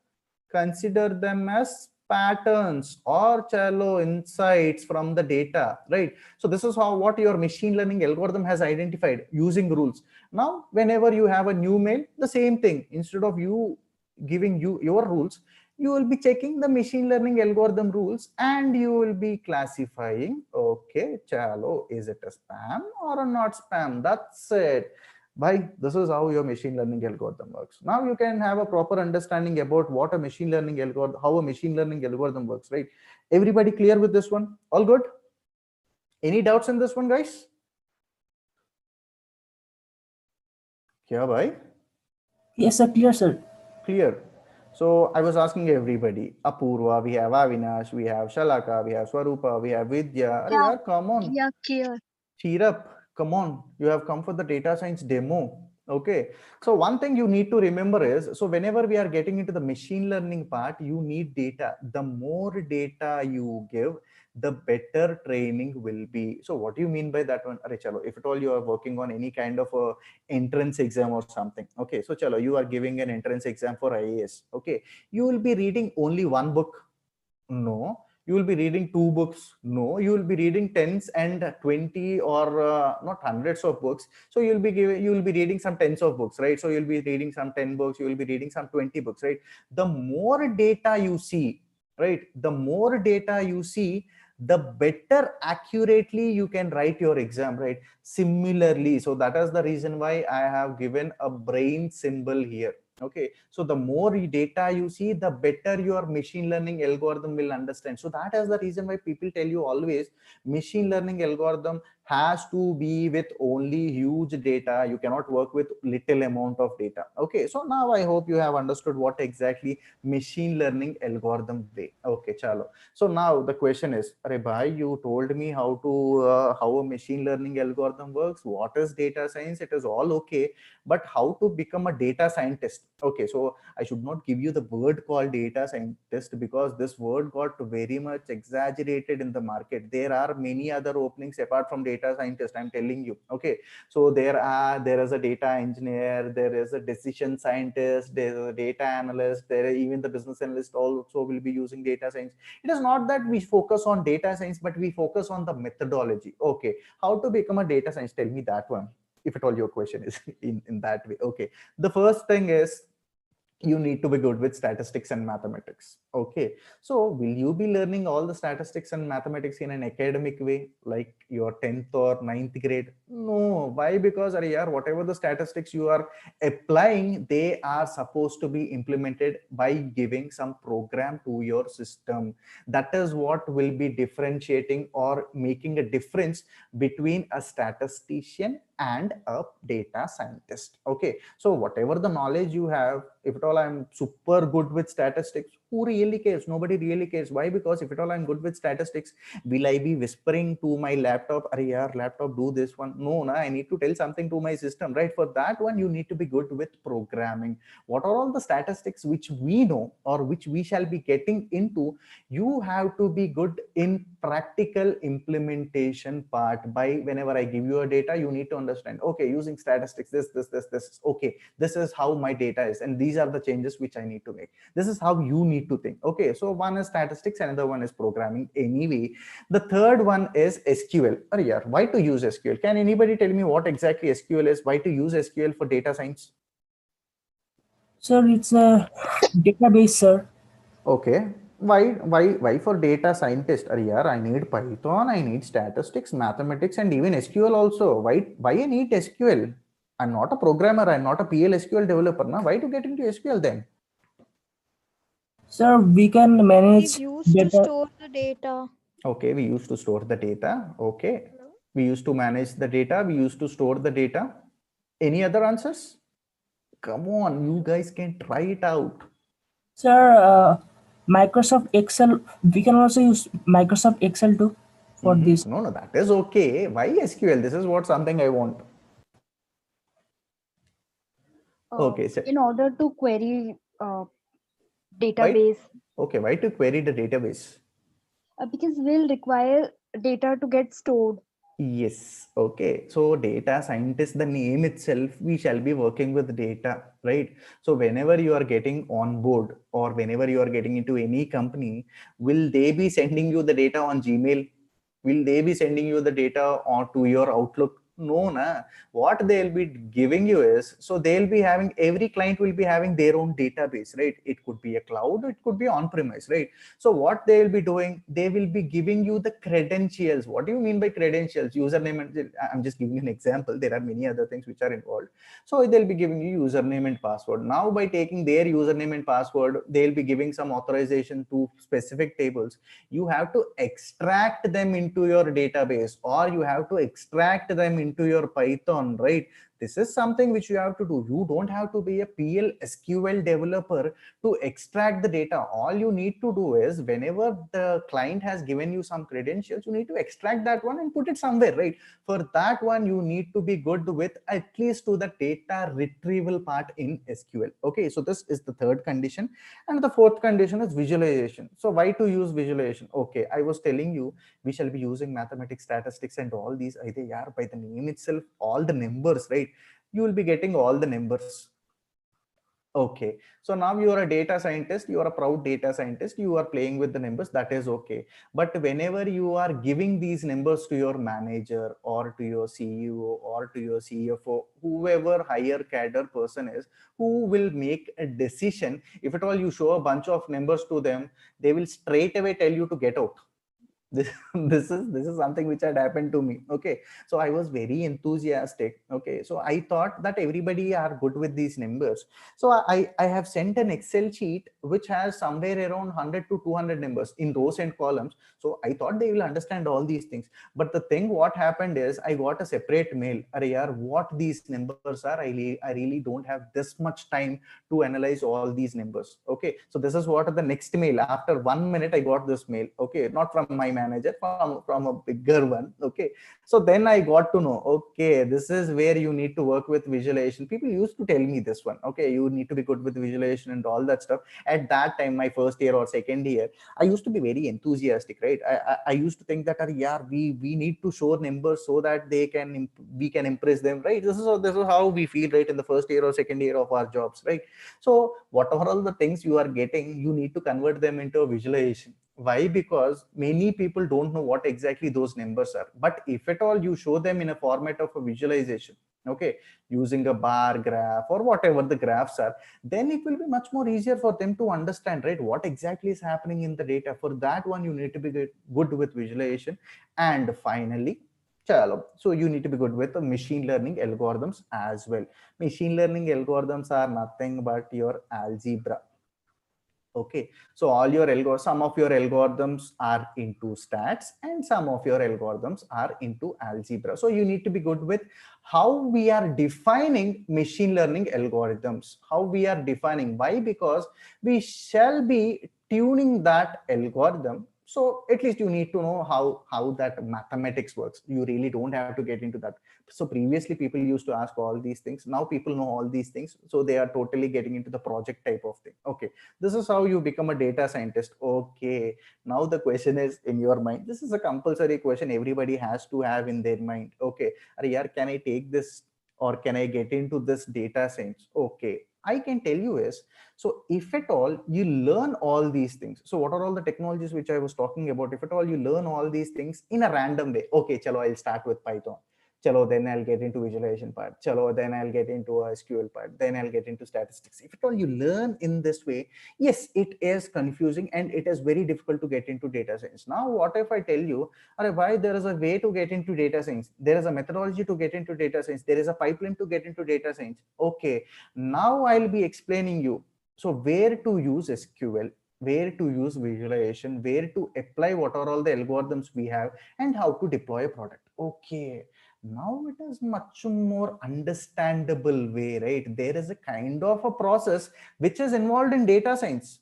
consider them as patterns or shallow insights from the data, right? So this is how what your machine learning algorithm has identified using rules. Now whenever you have a new mail, the same thing, instead of you giving your rules, you will be checking the machine learning algorithm rules and you will be classifying, okay, chalo, is it a spam or a not spam? That's it. By this is how your machine learning algorithm works. Now you can have a proper understanding about what a machine learning algorithm, how a machine learning algorithm works, right? Everybody clear with this one? All good? Any doubts in this one, guys? Kya bhai? Yes, sir. Clear, sir. Clear. So I was asking everybody, Apurva, we have Avinash, we have Shalaka, we have Swarupa, we have Vidya. Arey Yeah, yaar, come on. yeah, clear. Cheer up, come on, you have come for the data science demo. Okay, so one thing you need to remember is, so whenever we are getting into the machine learning part, you need data. The more data you give, the better training will be. So what do you mean by that one? Arey chalo, if at all you are working on any kind of a entrance exam or something, okay, so chalo, you are giving an entrance exam for IAS, okay, you will be reading only one book? No. You will be reading two books? No. You will be reading tens and 20 or not hundreds of books. So you will be reading some tens of books, right? So you'll be reading some 10 books, you will be reading some 20 books, right? The more data you see, right? The more data you see, the better accurately you can write your exam, right? Similarly, so that is the reason why I have given a brain symbol here. Okay, so the more data you see, the better your machine learning algorithm will understand. So that is the reason why people tell you always machine learning algorithm has to be with only huge data. You cannot work with little amount of data. Okay, so now I hope you have understood what exactly machine learning algorithm way. Okay, chalo. So now the question is, Arey bhai, you told me how a machine learning algorithm works, what is data science, it is all okay, but how to become a data scientist? Okay, so I should not give you the word called data scientist because this word got very much exaggerated in the market. There are many other openings apart from data scientist, I'm telling you. Okay, so there is a data engineer, there is a decision scientist, there is a data analyst, even the business analyst also will be using data science. It is not that we focus on data science, but we focus on the methodology. Okay, how to become a data science? Tell me that one, if at all your question is in that way. Okay, the first thing is you need to be good with statistics and mathematics. Okay, so will you be learning all the statistics and mathematics in an academic way like your 10th or 9th grade? No. Why? Because whatever the statistics you are applying, they are supposed to be implemented by giving some program to your system. That is what will be differentiating or making a difference between a statistician and a data scientist. Okay, so whatever the knowledge you have, if at all I'm super good with statistics, who really cares? Nobody really cares. Why? Because if at all I'm good with statistics, will I be whispering to my laptop, Arey yaar, laptop, do this one? No, I need to tell something to my system, right? For that one, you need to be good with programming. What are all the statistics which we know or which we shall be getting into? You have to be good in practical implementation part. By whenever I give you a data, you need to understand, okay, using statistics, this, okay, this is how my data is, and these are the changes which I need to make. This is how you need to think. Okay, so one is statistics, another one is programming. Anyway, the third one is SQL. Yeah, why to use SQL? Can anybody tell me what exactly SQL is? Why to use SQL for data science? Sir, it's a database, sir. Okay, why for data scientist? Yeah, I need Python, I need statistics, mathematics, and even SQL also. Why I need SQL? I'm not a programmer, I'm not a PL/SQL developer. Now, why to get into SQL then? Sir, we can manage It is used to data. store the data. Okay, we used to store the data. Okay, we used to manage the data. We used to store the data. Any other answers? Come on, you guys can try it out. Sir, Microsoft Excel, we can also use Microsoft Excel too for this. No, no, that is okay. Why SQL? This is what something I want. Okay, so In order to query why? database, Okay, why to query the database? because we'll require data to get stored. Yes. Okay. So data scientist, the name itself, we shall be working with data, right? So whenever you are getting on board or whenever you are getting into any company, will they be sending you the data on Gmail? Will they be sending you the data on to your Outlook? No, na. What they'll be giving you is, so they'll be having, every client will be having their own database, right? It could be a cloud, it could be on premise, right? So what they will be doing, they will be giving you the credentials. What do you mean by credentials? Username and, I'm just giving you an example. There are many other things which are involved. So they'll be giving you username and password. Now by taking their username and password, they'll be giving some authorization to specific tables. You have to extract them into your database, or you have to extract them into your Python, right? This is something which you have to do. You don't have to be a PL SQL developer to extract the data. All you need to do is, whenever the client has given you some credentials, you need to extract that one and put it somewhere, right? For that one, you need to be good with at least to the data retrieval part in SQL. Okay, so this is the third condition. And the fourth condition is visualization. So why to use visualization? Okay, I was telling you, we shall be using mathematics, statistics, and all these. By the name itself, all the numbers, right? You will be getting all the numbers. Okay, so now you are a data scientist, you are a proud data scientist, you are playing with the numbers, that is okay. But whenever you are giving these numbers to your manager or to your CEO or to your CFO, whoever higher cadre person is, who will make a decision, if at all you show a bunch of numbers to them, they will straight away tell you to get out. This is something which had happened to me. Okay, so I was very enthusiastic. Okay, so I thought that everybody are good with these numbers. So I have sent an Excel sheet which has somewhere around 100 to 200 numbers in rows and columns. So I thought they will understand all these things. But the thing what happened is, I got a separate mail. Arey yaar, what these numbers are, I really don't have this much time to analyze all these numbers. Okay, so this is what the next mail. After 1 minute I got this mail. Okay, not from my manager, from a bigger one. Okay, so then I got to know, okay, this is where you need to work with visualization. People used to tell me this one. Okay, you need to be good with visualization and all that stuff. At that time, my first year or second year, I used to be very enthusiastic, right? I used to think that, yeah, we need to show numbers so that we can impress them, right? This is how we feel, right, in the first year or second year of our jobs, right? So whatever all the things you are getting, you need to convert them into a visualization. Why? Because many people don't know what exactly those numbers are. But if at all you show them in a format of a visualization, okay, using a bar graph or whatever the graphs are, then it will be much more easier for them to understand, right, what exactly is happening in the data. For that one, you need to be good with visualization. And finally, so you need to be good with the machine learning algorithms as well. Machine learning algorithms are nothing but your algebra. Okay, so some of your algorithms are into stats and some of your algorithms are into algebra. So you need to be good with how we are defining machine learning algorithms. How we are defining. Why? Because we shall be tuning that algorithm. So at least you need to know how that mathematics works. You really don't have to get into that. So previously people used to ask all these things. Now people know all these things, so they are totally getting into the project type of thing. Okay, this is how you become a data scientist. Okay, now the question is in your mind. This is a compulsory question everybody has to have in their mind. Okay, yaar, can I take this or can I get into this data science? Okay, I can tell you is, so if at all you learn all these things, so what are all the technologies which I was talking about? If at all you learn all these things in a random way, okay, chalo, I'll start with Python. Chalo, then I'll get into visualization part. Chalo, then I'll get into a SQL part. Then I'll get into statistics. If at all you learn in this way, yes, it is confusing and it is very difficult to get into data science. Now, what if I tell you, why there is a way to get into data science? There is a methodology to get into data science. There is a pipeline to get into data science. Okay, now I'll be explaining you. So where to use SQL, where to use visualization, where to apply what are all the algorithms we have, and how to deploy a product. Okay, now it is much more understandable way, right? There is a kind of a process which is involved in data science,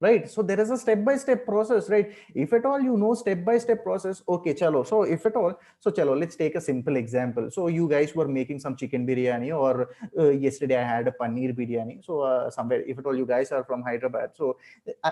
right? So there is a step-by-step process, right? If at all you know step-by-step process, okay, chalo. So if at all, so chalo, let's take a simple example. So you guys were making some chicken biryani, or yesterday I had a paneer biryani. So somewhere, if at all you guys are from Hyderabad, so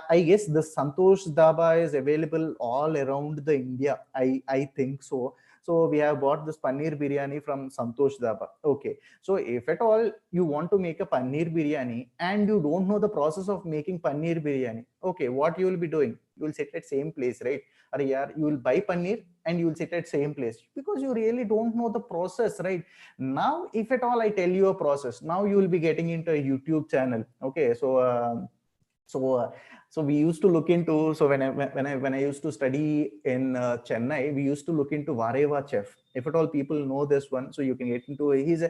I guess the Santosh Dhaba is available all around the India. I think so. So we have bought this paneer biryani from Santosh Dhaba. Okay. So if at all you want to make a paneer biryani and you don't know the process of making paneer biryani, okay, what you will be doing? You will sit at same place, right? Or yeah, you will buy paneer and you will sit at same place because you really don't know the process, right? Now, if at all I tell you a process, now you will be getting into a YouTube channel. Okay, so so we used to look into, so when I used to study in Chennai, we used to look into Vareva Chef. If at all people know this one, so you can get into, he's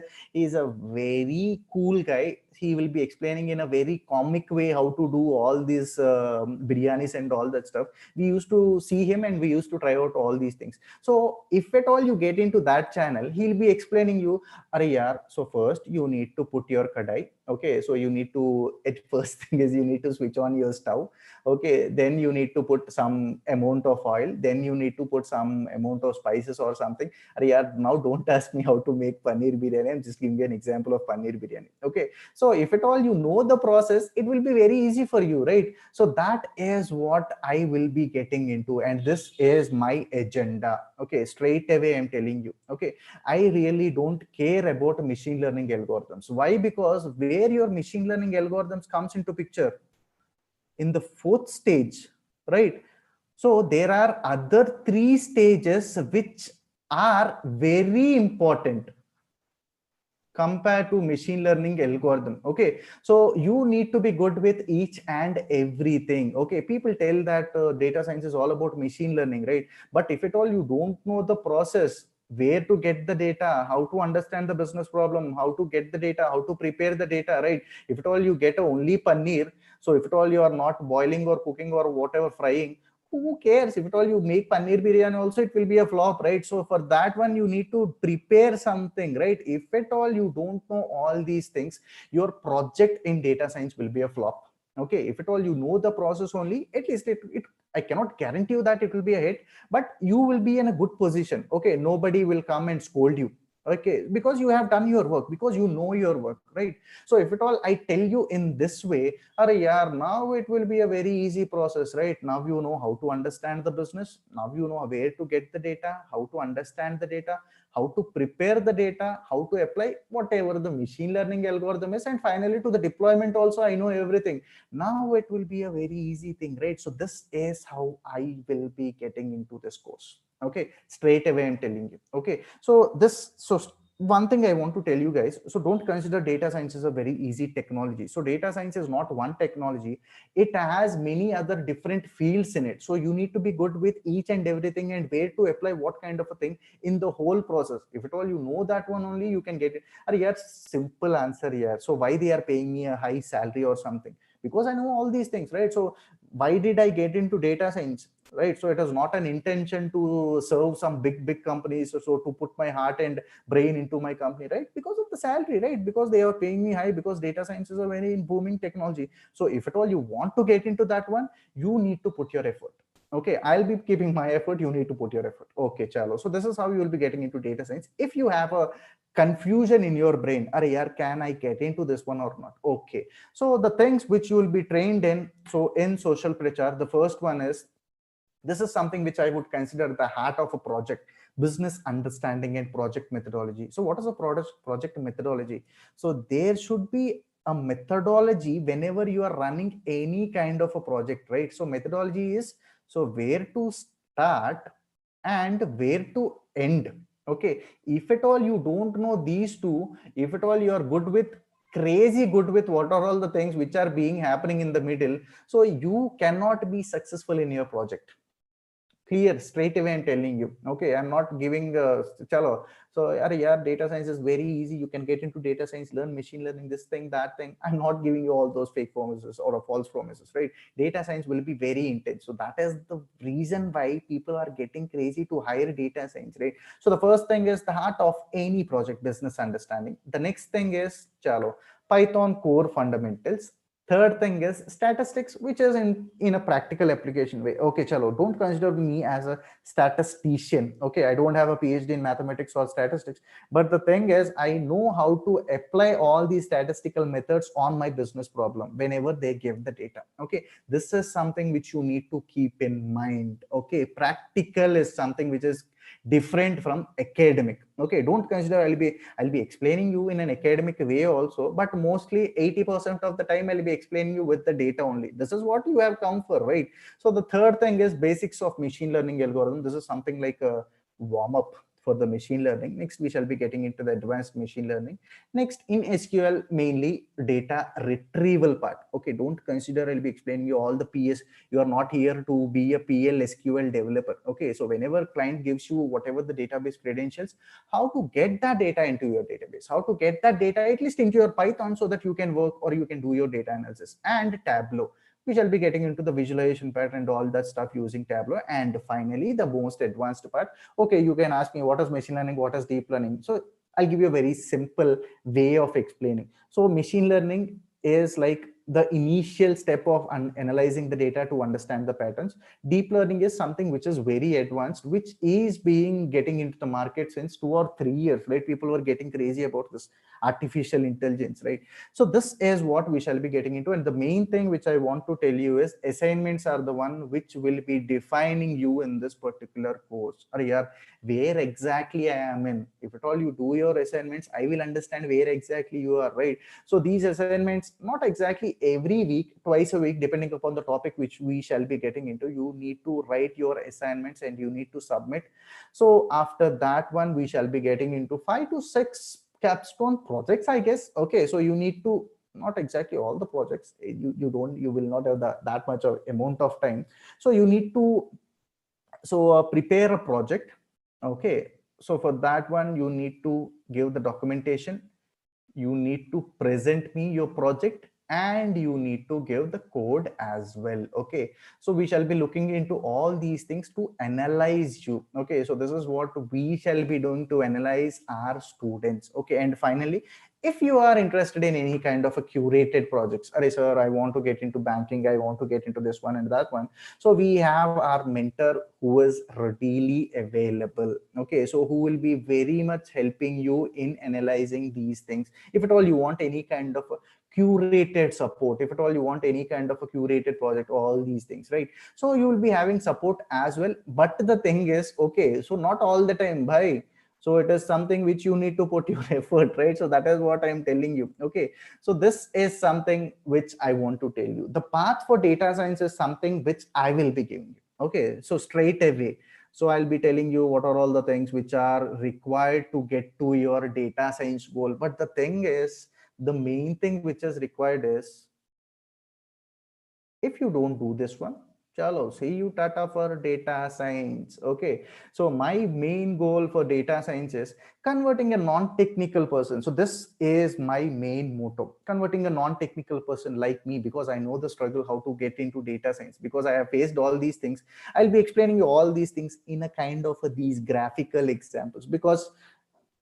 a very cool guy. He will be explaining in a very comic way how to do all these biryanis and all that stuff. We used to see him and we used to try out all these things. So if at all you get into that channel, he'll be explaining you, Are yaar, so first you need to put your kadai. Okay, so you need to, at first thing is you need to switch on your stove. Okay, then you need to put some amount of oil, then you need to put some amount of spices or something. Yaar, now don't ask me how to make paneer biryani. I'm just giving you an example of paneer biryani. Okay, so if at all you know the process, it will be very easy for you, right? So that is what I will be getting into, and this is my agenda. Okay, straight away I'm telling you. Okay, I really don't care about machine learning algorithms. Why? Because where your machine learning algorithms comes into picture, in the fourth stage, right? So there are other three stages which are very important compared to machine learning algorithm. Okay, so you need to be good with each and everything. Okay, people tell that data science is all about machine learning, right? But if at all you don't know the process, where to get the data, how to understand the business problem, how to get the data, how to prepare the data, right? If at all you get only paneer, so if at all you are not boiling or cooking or whatever frying, who cares? If at all you make paneer biryani also, it will be a flop, right? So for that one, you need to prepare something, right? If at all you don't know all these things, your project in data science will be a flop. Okay, if at all you know the process only, at least it I cannot guarantee you that it will be a hit, but you will be in a good position. Okay, nobody will come and scold you. Okay, because you have done your work, because you know your work, right? So if at all I tell you in this way, now it will be a very easy process, right? Now you know how to understand the business. Now you know where to get the data, how to understand the data, how to prepare the data, how to apply whatever the machine learning algorithm is, and finally to the deployment also, I know everything. Now it will be a very easy thing, right? So this is how I will be getting into this course. Okay, straight away I'm telling you. Okay, so one thing I want to tell you guys, so don't consider data science as a very easy technology. So data science is not one technology. It has many other different fields in it. So you need to be good with each and everything and where to apply what kind of a thing in the whole process. If at all you know that one only, you can get it. Simple answer here. So why they are paying me a high salary or something? Because I know all these things, right? So why did I get into data science? Right, so it is not an intention to serve some big companies, so to put my heart and brain into my company, right? Because of the salary, right? Because they are paying me high, because data science is a very booming technology. So if at all you want to get into that one, you need to put your effort. Okay, I'll be keeping my effort, you need to put your effort. Okay, chalo. So this is how you will be getting into data science. If you have a confusion in your brain, can I get into this one or not? Okay, so the things which you will be trained in, so in social Prachar, the first one is, this is something which I would consider the heart of a project: business understanding and project methodology. So what is a project methodology? So there should be a methodology whenever you are running any kind of a project, right? So methodology is, so where to start and where to end. Okay, if at all you don't know these two, if at all you are crazy good with what are all the things which are being happening in the middle, so you cannot be successful in your project. Clear, straight away I'm telling you. Okay, I'm not giving chalo, So yeah, data science is very easy. You can get into data science, learn machine learning, this thing, that thing. I'm not giving you all those fake promises or false promises, right? Data science will be very intense. So that is the reason why people are getting crazy to hire data science, right? So the first thing is the heart of any project, business understanding. The next thing is chalo Python core fundamentals. Third thing is statistics, which is in a practical application way. Okay, chalo, don't consider me as a statistician. Okay, I don't have a PhD in mathematics or statistics, but the thing is, I know how to apply all these statistical methods on my business problem whenever they give the data. Okay, this is something which you need to keep in mind. Okay, practical is something which is different from academic. Okay, don't consider I'll be explaining you in an academic way also, but mostly 80% of the time I'll be explaining you with the data only. This is what you have come for, right? So the third thing is basics of machine learning algorithm. This is something like a warm up for the machine learning. Next, we shall be getting into the advanced machine learning. Next, in SQL, mainly data retrieval part. Okay, don't consider I'll be explaining you all the PS. You are not here to be a PL SQL developer. Okay, so whenever client gives you whatever the database credentials, how to get that data into your database, how to get that data at least into your Python so that you can work or you can do your data analysis. And Tableau, we shall be getting into the visualization part and all that stuff using Tableau. And finally, the most advanced part. Okay, you can ask me what is machine learning, what is deep learning. So I'll give you a very simple way of explaining. So machine learning is like the initial step of analyzing the data to understand the patterns. Deep learning is something which is very advanced, which is being getting into the market since 2 or 3 years, right? People were getting crazy about this artificial intelligence, right? So this is what we shall be getting into. And the main thing which I want to tell you is assignments are the one which will be defining you in this particular course. Or yeah, where exactly I am in. If at all you do your assignments, I will understand where exactly you are, right? So these assignments, not exactly every week, twice a week, depending upon the topic which we shall be getting into, you need to write your assignments and you need to submit. So after that one, we shall be getting into 5 to 6 capstone projects, I guess. Okay, so you need to, not exactly all the projects, you will not have that much of amount of time. So you need to prepare a project. Okay, so for that one you need to give the documentation, you need to present me your project, and you need to give the code as well. Okay, so we shall be looking into all these things to analyze you. Okay, so this is what we shall be doing to analyze our students. Okay, and finally, if you are interested in any kind of a curated projects, Arey sir, I want to get into banking, I want to get into this one and that one, so we have our mentor who is readily available. Okay, so who will be very much helping you in analyzing these things. If at all you want any kind of a curated support, if at all you want any kind of a curated project, all these things, right? So you will be having support as well. But the thing is, okay, so not all the time, bhai. So it is something which you need to put your effort, right? So that is what I'm telling you. Okay, so this is something which I want to tell you. The path for data science is something which I will be giving you. Okay, so straight away, so I'll be telling you what are all the things which are required to get to your data science goal. But the thing is, the main thing which is required is, if you don't do this one, chalo, see you tata for data science. Okay, so my main goal for data science is converting a non-technical person. So this is my main motto, converting a non-technical person like me, because I know the struggle how to get into data science, because I have faced all these things. I'll be explaining you all these things in a kind of these graphical examples, because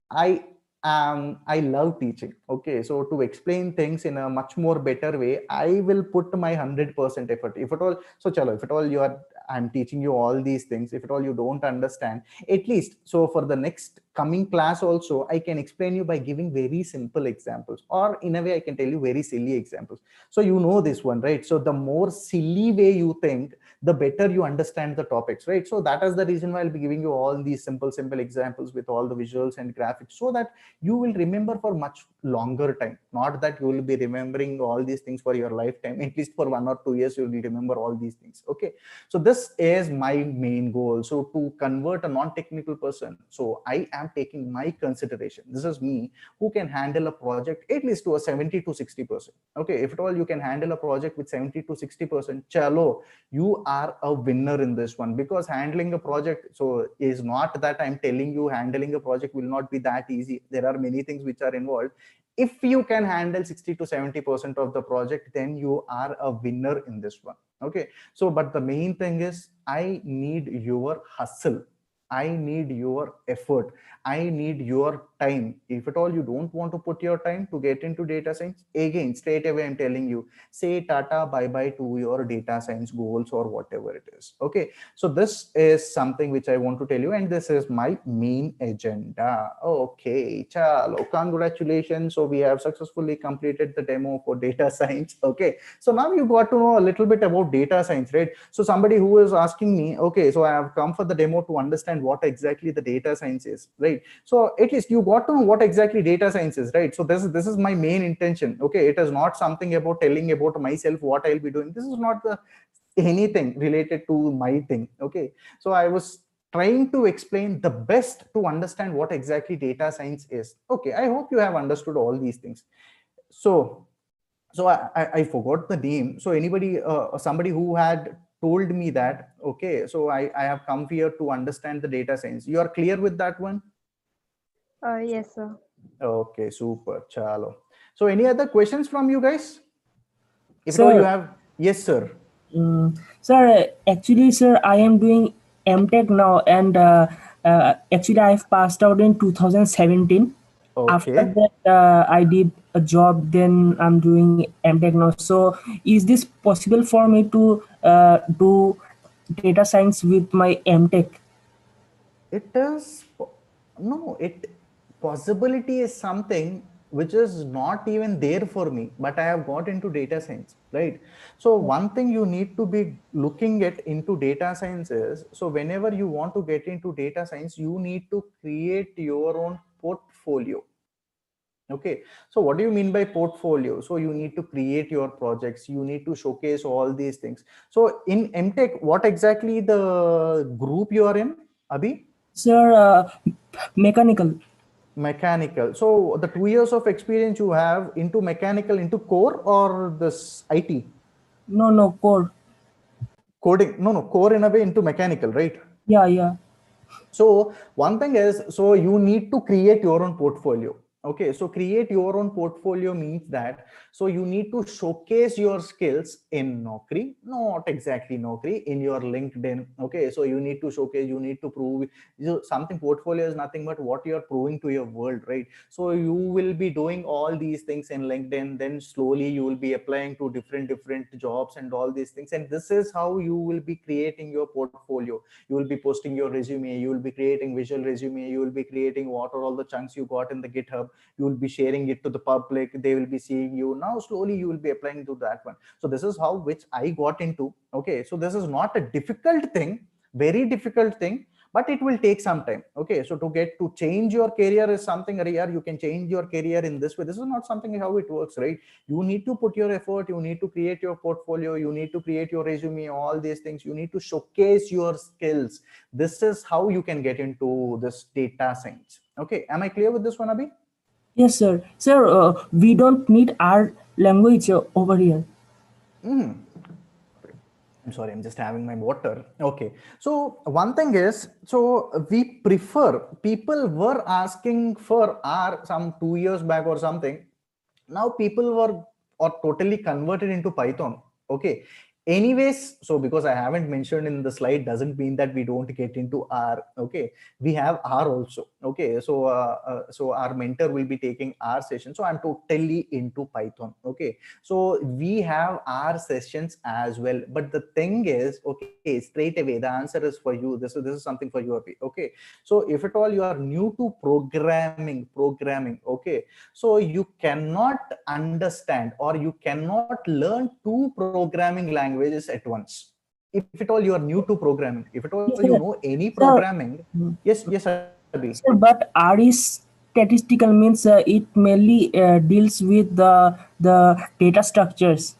I love teaching. Okay, so to explain things in a much more better way, I will put my 100% effort. If at all, so chalo, if at all I'm teaching you all these things, if at all you don't understand, at least so for the next coming class also, I can explain you by giving very simple examples, or in a way I can tell you very silly examples. So you know this one, right? So the more silly way you think, the better you understand the topics, right? So that is the reason why I'll be giving you all these simple examples with all the visuals and graphics, so that you will remember for much longer time. Not that you will be remembering all these things for your lifetime, at least for 1 or 2 years you will remember all these things. Okay, so this this is my main goal. So to convert a non-technical person, so I am taking my consideration. This is me who can handle a project at least to a 70 to 60%. Okay, if at all you can handle a project with 70 to 60%, chalo, you are a winner in this one. Because handling a project, so is not that I'm telling you handling a project will not be that easy. There are many things which are involved. If you can handle 60 to 70% of the project, then you are a winner in this one. Okay, so but the main thing is I need your hustle, I need your effort, I need your time. If at all you don't want to put your time to get into data science, again straight away I'm telling you, say tata bye bye to your data science goals or whatever it is. Okay, so this is something which I want to tell you, and this is my main agenda. Okay, chalo, congratulations. So we have successfully completed the demo for data science. Okay, so now you got to know a little bit about data science, right? So somebody who is asking me, okay, so I have come for the demo to understand what exactly the data science is, right? So at least you got to know what exactly data science is, right? So this is my main intention. Okay, it is not something about telling about myself what I'll be doing. This is not the anything related to my thing. Okay, so I was trying to explain the best to understand what exactly data science is. Okay, I hope you have understood all these things. So I forgot the name. So anybody, somebody who had told me that, okay, so I have come here to understand the data science. You are clear with that one? Yes, sir. Okay, super. Chalo. So any other questions from you guys? If Sir, at all you have, yes, sir. Sir, actually, sir, I am doing MTech now, and actually, I've passed out in 2017. After Okay. that, I did a job. Then I'm doing MTech now. So, is this possible for me to do data science with my MTech? It is no, it possibility is something which is not even there for me, but I have got into data science, right? So one thing you need to be looking at into data science is, so whenever you want to get into data science, you need to create your own portfolio. Okay, so what do you mean by portfolio? So you need to create your projects, you need to showcase all these things. So in MTech, what exactly the group you are in, Abhi? Sir, mechanical. Mechanical. So the 2 years of experience you have into mechanical, into core or this IT? No, core. Coding. No, core in a way into mechanical, right? Yeah. So one thing is, so you need to create your own portfolio. Okay, so create your own portfolio means that, so you need to showcase your skills in Naukri, not exactly Naukri, in your LinkedIn. Okay, so you need to showcase, you need to prove something. Portfolio is nothing but what you're proving to your world, right? So you will be doing all these things in LinkedIn, then slowly you will be applying to different jobs and all these things, and this is how you will be creating your portfolio. You will be posting your resume, you will be creating visual resume, you will be creating what are all the chunks you got in the GitHub, you will be sharing it to the public, they will be seeing you. Now slowly you will be applying to that one. So this is how which I got into. Okay, so this is not a difficult thing, very difficult thing, but it will take some time. Okay, so to get to change your career is something, you can change your career in this way. This is not something how it works, right? You need to put your effort, you need to create your portfolio, you need to create your resume, all these things, you need to showcase your skills. This is how you can get into this data science. Okay, am I clear with this one, Abhi? Yes, sir. Sir, we don't need our language over here. I'm sorry, I'm just having my water. Okay, so one thing is, so we prefer, people were asking for R some 2 years back or something. Now people were or totally converted into Python. Okay, anyways, so because I haven't mentioned in the slide doesn't mean that we don't get into R. Okay, we have R also. Okay, so our mentor will be taking R session, so I'm totally into Python. Okay, so we have R sessions as well, but the thing is, okay, straight away the answer is for you. This is something for you, Abhi. Okay, so if at all you are new to programming, okay, so you cannot understand or you cannot learn two programming languages at once. If at all you are new to programming, if at all you Yes, know sir. any Sir, programming, yes, Abhi. sir, but R is statistical, means it mainly deals with the data structures.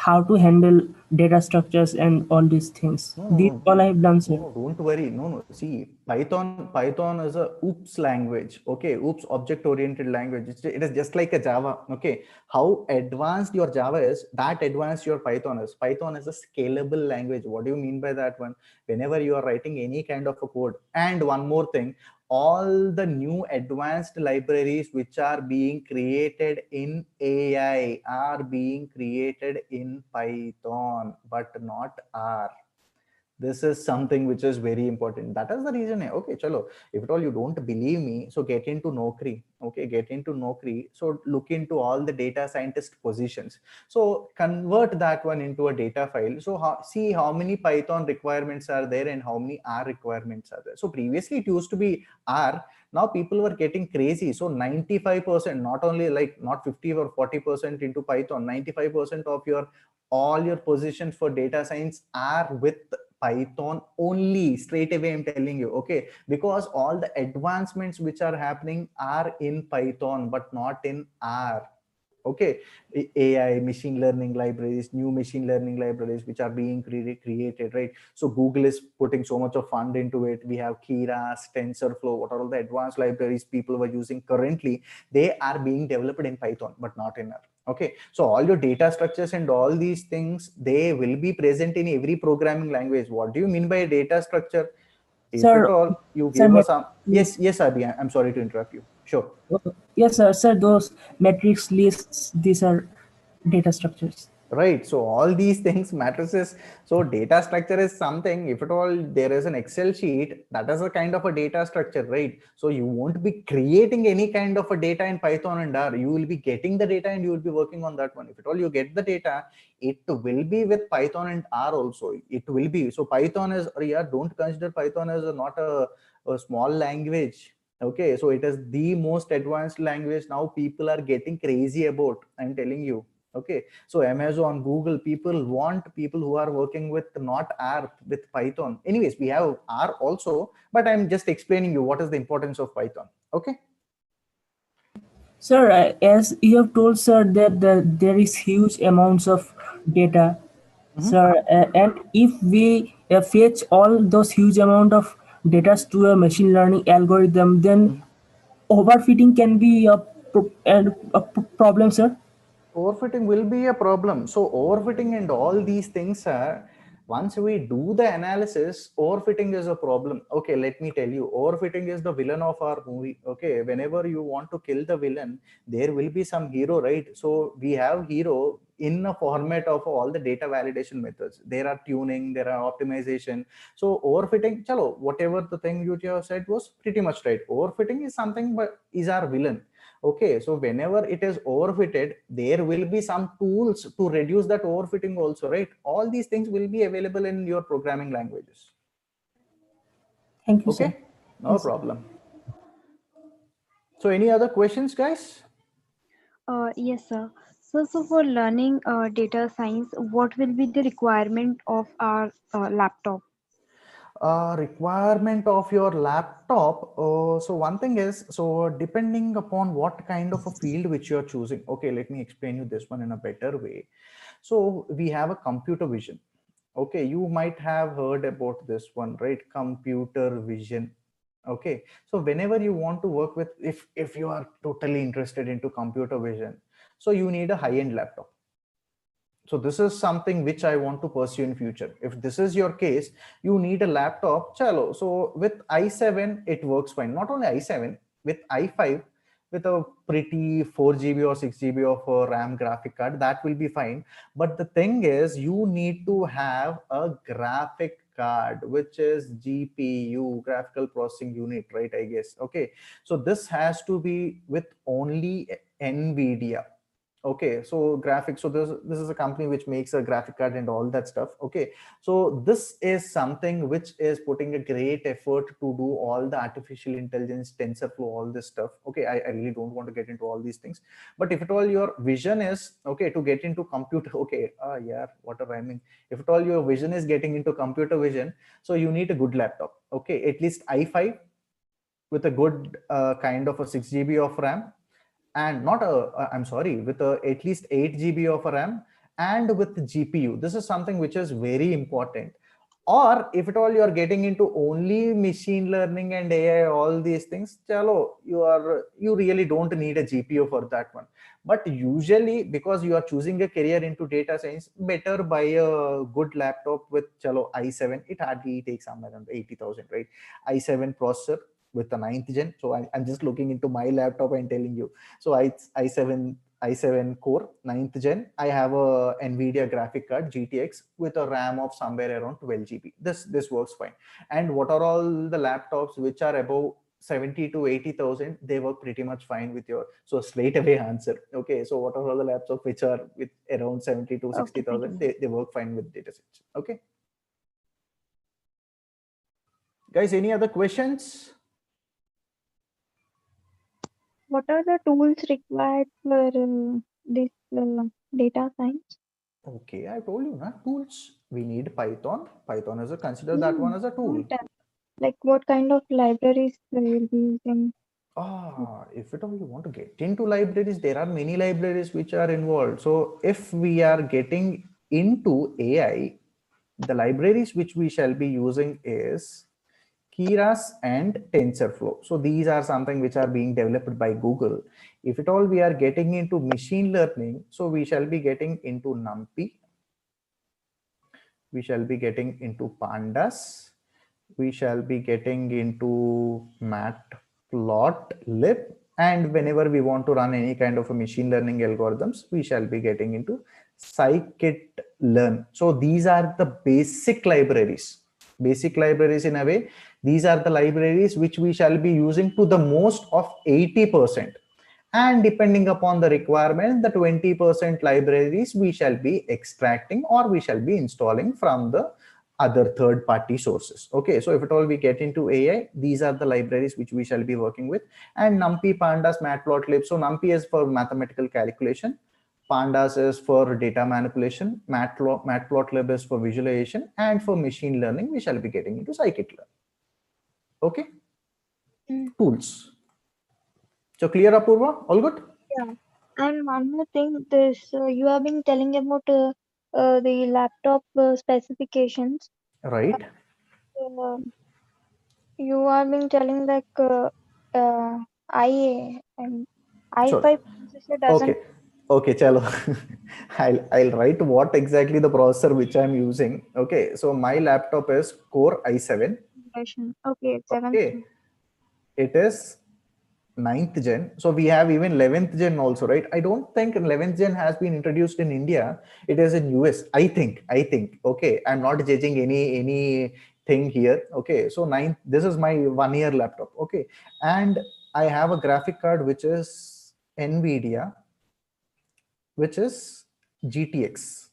how to handle data structures and all these things. These all I have done, sir. No, don't worry. No. See, Python is a OOPS language. Okay, OOPS object-oriented language. It is just like a Java. Okay, how advanced your Java is, that advanced your Python is. Python is a scalable language. What do you mean by that one? Whenever you are writing any kind of a code, and one more thing, all the new advanced libraries which are being created in AI are being created in Python, but not R. This is something which is very important. That is the reason. Okay, chalo, if at all you don't believe me, so get into Naukri. Okay, get into Naukri. So look into all the data scientist positions, so convert that one into a data file. So see how many Python requirements are there and how many R requirements are there. So previously it used to be R. Now people were getting crazy. So 95%, not only like not 50 or 40% into Python, 95% of your all your positions for data science are with Python only. Straight away I'm telling you. Okay, because all the advancements which are happening are in Python but not in R. Okay, AI, machine learning libraries, new machine learning libraries which are being created, right? So Google is putting so much of fund into it. We have Keras, TensorFlow, what are all the advanced libraries people were using currently, they are being developed in Python but not in R. Okay, so all your data structures and all these things, they will be present in every programming language. What do you mean by data structure? If at Sir, all you sir, give us some, yes, Abhi, I'm sorry to interrupt you. Sure. yes, sir, those matrix lists, these are data structures. Right, so all these things matrices. So data structure is something, if at all there is an Excel sheet, that is a kind of a data structure, right? So you won't be creating any kind of a data in Python and R. You will be getting the data and you will be working on that one. If at all you get the data, it will be with Python and R also. It will be. So Python is, yeah, don't consider Python as not a small language. Okay, so it is the most advanced language now people are getting crazy about, I'm telling you. Okay, so Amazon, Google, people want people who are working with not R, with Python. Anyways, we have R also, but I'm just explaining you what is the importance of Python. Okay. Sir, as you have told, sir, that there is huge amounts of data, sir, and if we fetch all those huge amount of data to a machine learning algorithm, then overfitting can be a problem, sir. Overfitting will be a problem. So overfitting and all these things are, once we do the analysis, overfitting is a problem. Okay, let me tell you, overfitting is the villain of our movie. Okay, whenever you want to kill the villain, there will be some hero, right? So we have hero in a format of all the data validation methods. There are tuning, there are optimization. So overfitting, chalo, whatever the thing you have said was pretty much right. Overfitting is something, but is our villain. Okay, so whenever it is overfitted, there will be some tools to reduce that overfitting also, right? All these things will be available in your programming languages. Thank you, Okay, sir. no Yes. problem. So any other questions, guys? Yes, sir. So for learning data science, what will be the requirement of our laptop? Requirement of your laptop. So one thing is, so depending upon what kind of a field which you're choosing. Okay, let me explain you this one in a better way. So we have a computer vision. Okay, you might have heard about this one, right? Computer vision. Okay, so whenever you want to work with, if you are totally interested into computer vision, so you need a high-end laptop. So this is something which I want to pursue in future. If this is your case, you need a laptop, chalo. So with i7 it works fine. Not only i7, with i5, with a pretty 4 GB or 6 GB of a RAM graphic card, that will be fine. But the thing is, you need to have a graphic card, which is GPU, graphical processing unit, right? I guess. Okay, so this has to be with only NVIDIA. Okay, so graphics, so this is a company which makes a graphic card and all that stuff. Okay, so this is something which is putting a great effort to do all the artificial intelligence, TensorFlow, all this stuff. Okay, I really don't want to get into all these things, but if at all your vision is okay to get into computer, okay, yeah, what a rhyming. If at all your vision is getting into computer vision, so you need a good laptop. Okay, at least i5 with a good kind of a 6 GB of RAM, and not a I'm sorry, with a at least 8 GB of RAM, and with GPU. This is something which is very important. Or if at all you are getting into only machine learning and AI, all these things, chalo, you really don't need a GPU for that one. But usually, because you are choosing a career into data science, better buy a good laptop with chalo i7. It hardly takes somewhere around 80,000, right? i7 processor with the 9th gen. So I'm just looking into my laptop and telling you. So i7 core 9th gen. I have a Nvidia graphic card GTX with a RAM of somewhere around 12 GB. This works fine. And what are all the laptops which are above 70 to 80,000? They work pretty much fine with your, so straight away answer. Okay, so what are all the laptops which are with around 70 to 60,000? They work fine with data sets. Okay, guys, any other questions? What are the tools required for this data science? Okay, I told you, na, tools. We need Python. Python is consider that one as a tool. Like what kind of libraries will be using? If at all you want to get into libraries, there are many libraries which are involved. So if we are getting into AI, the libraries which we shall be using is Keras and TensorFlow. So these are something which are being developed by Google. If at all we are getting into machine learning, so we shall be getting into NumPy. We shall be getting into Pandas. We shall be getting into Matplotlib. And whenever we want to run any kind of a machine learning algorithms, we shall be getting into scikit-learn. So these are the basic libraries. Basic libraries in a way. These are the libraries which we shall be using to the most of 80%. And depending upon the requirement, the 20% libraries we shall be extracting or we shall be installing from the other third-party sources. Okay, so if at all we get into AI, these are the libraries which we shall be working with. And NumPy, Pandas, Matplotlib. So NumPy is for mathematical calculation. Pandas is for data manipulation. Matplotlib is for visualization. And for machine learning, we shall be getting into scikit-learn. Okay, tools. So clear, Apurva? All good? Yeah. And one more thing, this you have been telling about the laptop specifications. Right. You have been telling like IA and i5 processor doesn't. Okay, chalo. I'll write what exactly the processor which I'm using. Okay, so my laptop is Core i7. Okay, 7th. Okay, it is 9th gen. So we have even 11th gen also, right? I don't think 11th gen has been introduced in India. It is in US. I think. Okay, I'm not judging any thing here. Okay, so 9th. This is my 1-year laptop. Okay, and I have a graphic card which is Nvidia, which is GTX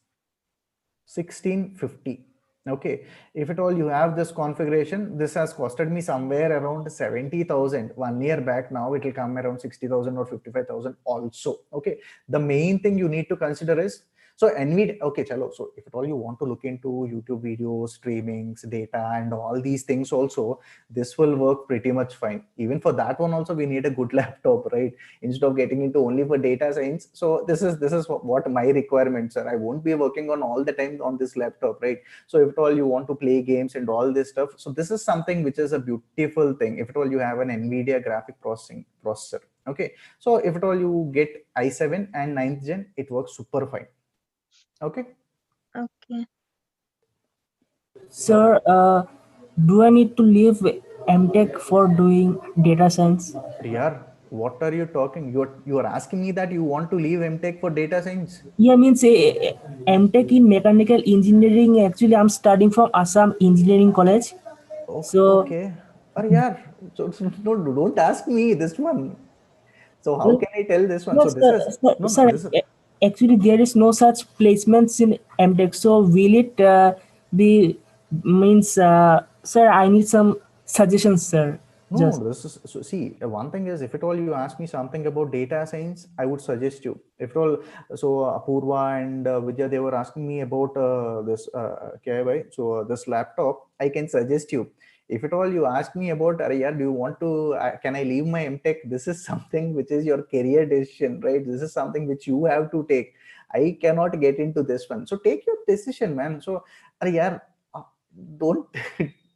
1650. Okay, if at all you have this configuration, this has costed me somewhere around 70,000 1 year back. Now it will come around 60,000 or 55,000 also. Okay, the main thing you need to consider is, so Nvidia, okay, chalo. So if at all you want to look into YouTube videos, streamings, data, and all these things also, this will work pretty much fine. Even for that one also, we need a good laptop, right? Instead of getting into only for data science. So this is what my requirements are. I won't be working on all the time on this laptop, right? So if at all you want to play games and all this stuff, so this is something which is a beautiful thing. If at all you have an Nvidia graphic processor, okay, so if at all you get i7 and 9th gen, it works super fine. Okay. Sir, do I need to leave MTech for doing data science? Riyar, what are you talking? You're asking me that you want to leave MTech for data science? Yeah, means MTech in mechanical engineering. Actually, I'm studying from Assam Engineering College. Okay. Yeah. So no, don't ask me this one. So how can I tell this one? No, So this is sir, this is actually there is no such placements in MTech. So will it be means, sir? I need some suggestions, sir. no. This is, so see, one thing is, if at all you ask me something about data science, I would suggest you. If at all, so Apurva and Vidya, they were asking me about this KI. So this laptop, I can suggest you. If at all you ask me about, yeah, do you want to, can I leave my MTech? This is something which is your career decision, right? This is something which you have to take. I cannot get into this one. So take your decision, man. So yeah, don't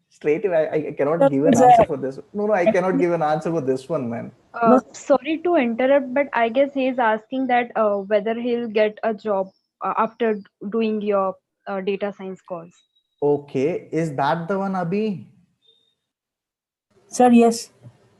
straight away. I cannot give an answer for this. No, I cannot give an answer for this one, man. No, Sorry to interrupt, but I guess he is asking that whether he'll get a job after doing your data science course. Okay, is that the one, Abhi? sir, yes.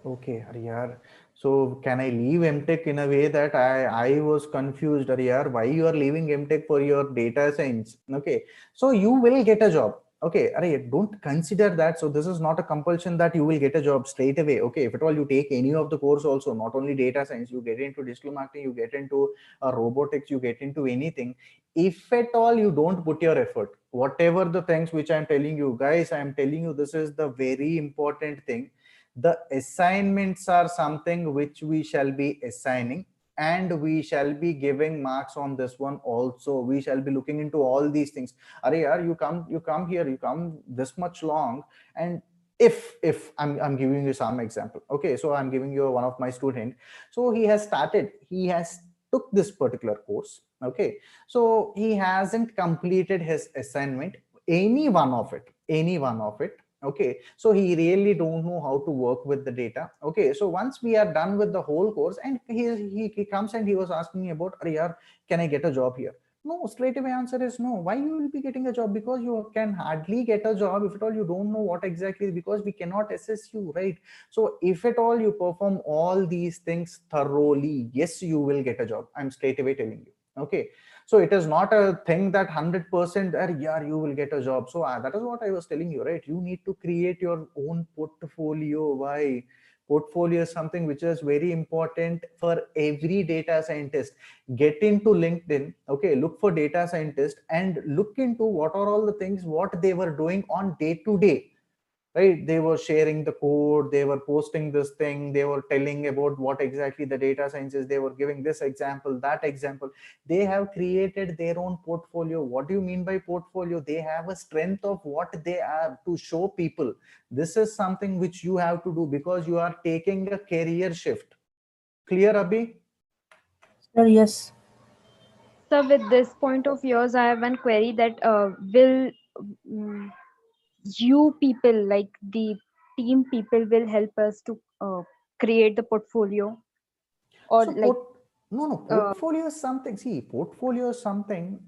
Okay, Ariyar. So can I leave MTech in a way that I was confused, Ariyar, why you are leaving MTech for your data science? Okay, so you will get a job. Okay, Ariyar, don't consider that. So this is not a compulsion that you will get a job straight away. Okay, if at all you take any of the course also, not only data science, you get into digital marketing, you get into robotics, you get into anything. If at all you don't put your effort, whatever the things which I'm telling you, guys, I'm telling you, this is the very important thing. The assignments are something which we shall be assigning, and we shall be giving marks on this one also. We shall be looking into all these things. Are yaar, you come here, you come this much long, and if I'm giving you some example. Okay, so I'm giving you one of my student. So he has took this particular course. Okay, so he hasn't completed his assignment, any one of it. Okay, so he really don't know how to work with the data. Okay, so once we are done with the whole course, and he comes and he was asking me about, Ariyar, can I get a job here? No, straight away answer is no. Why you will be getting a job? Because you can hardly get a job if at all you don't know what exactly, because we cannot assess you, right? So if at all you perform all these things thoroughly, yes, you will get a job. I'm straight away telling you. Okay, so it is not a thing that 100% yeah, you will get a job. So that is what I was telling you, right? You need to create your own portfolio. Why? Portfolio is something which is very important for every data scientist. Get into LinkedIn. Okay, look for data scientist and look into what are all the things what they were doing on day to day, right? They were sharing the code, they were posting this thing, they were telling about what exactly the data science is, they were giving this example, that example. They have created their own portfolio. What do you mean by portfolio? They have a strength of what they have to show people. This is something which you have to do because you are taking a career shift. Clear, Abhi? Sir, yes. So with this point of yours, I have one query that will mm, you people, like the team people, will help us to create the portfolio, or So like no, portfolio is something. See, portfolio is something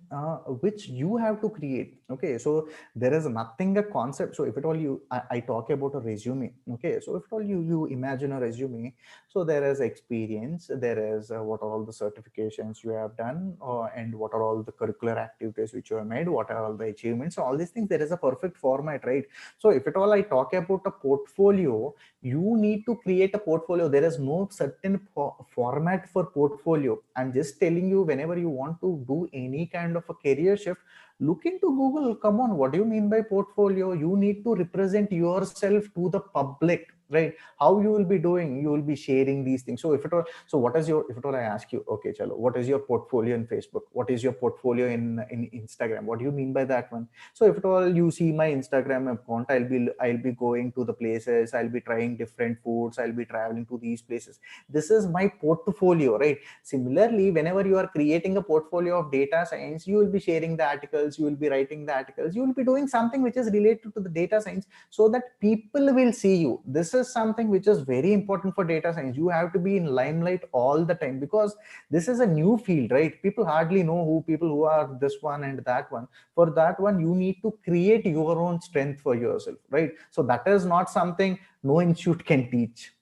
which you have to create. Okay, so there is nothing a concept. So if at all I talk about a resume. Okay, so if at all you imagine a resume, so there is experience, there is what are all the certifications you have done, and what are all the curricular activities which you have made, what are all the achievements. So all these things, there is a perfect format, right? So if at all I talk about a portfolio, you need to create a portfolio. There is no certain format for portfolio. I'm just telling you, whenever you want to do any kind of a career shift, look into Google. Come on, what do you mean by portfolio? You need to represent yourself to the public, right? How you will be doing? You will be sharing these things. So if it all, so what is your, if it all I ask you, okay, chalo, what is your portfolio in Facebook? What is your portfolio in Instagram? What do you mean by that one? So if at all you see my Instagram account, I'll be going to the places, I'll be trying different foods, I'll be traveling to these places. This is my portfolio, right? Similarly, whenever you are creating a portfolio of data science, you will be sharing the articles, you will be writing the articles, you will be doing something which is related to the data science, so that people will see you. This is something which is very important for data science. You have to be in limelight all the time, because this is a new field, right? People hardly know people who are this one and that one. For that one, you need to create your own strength for yourself, right? So that is not something no institute can teach.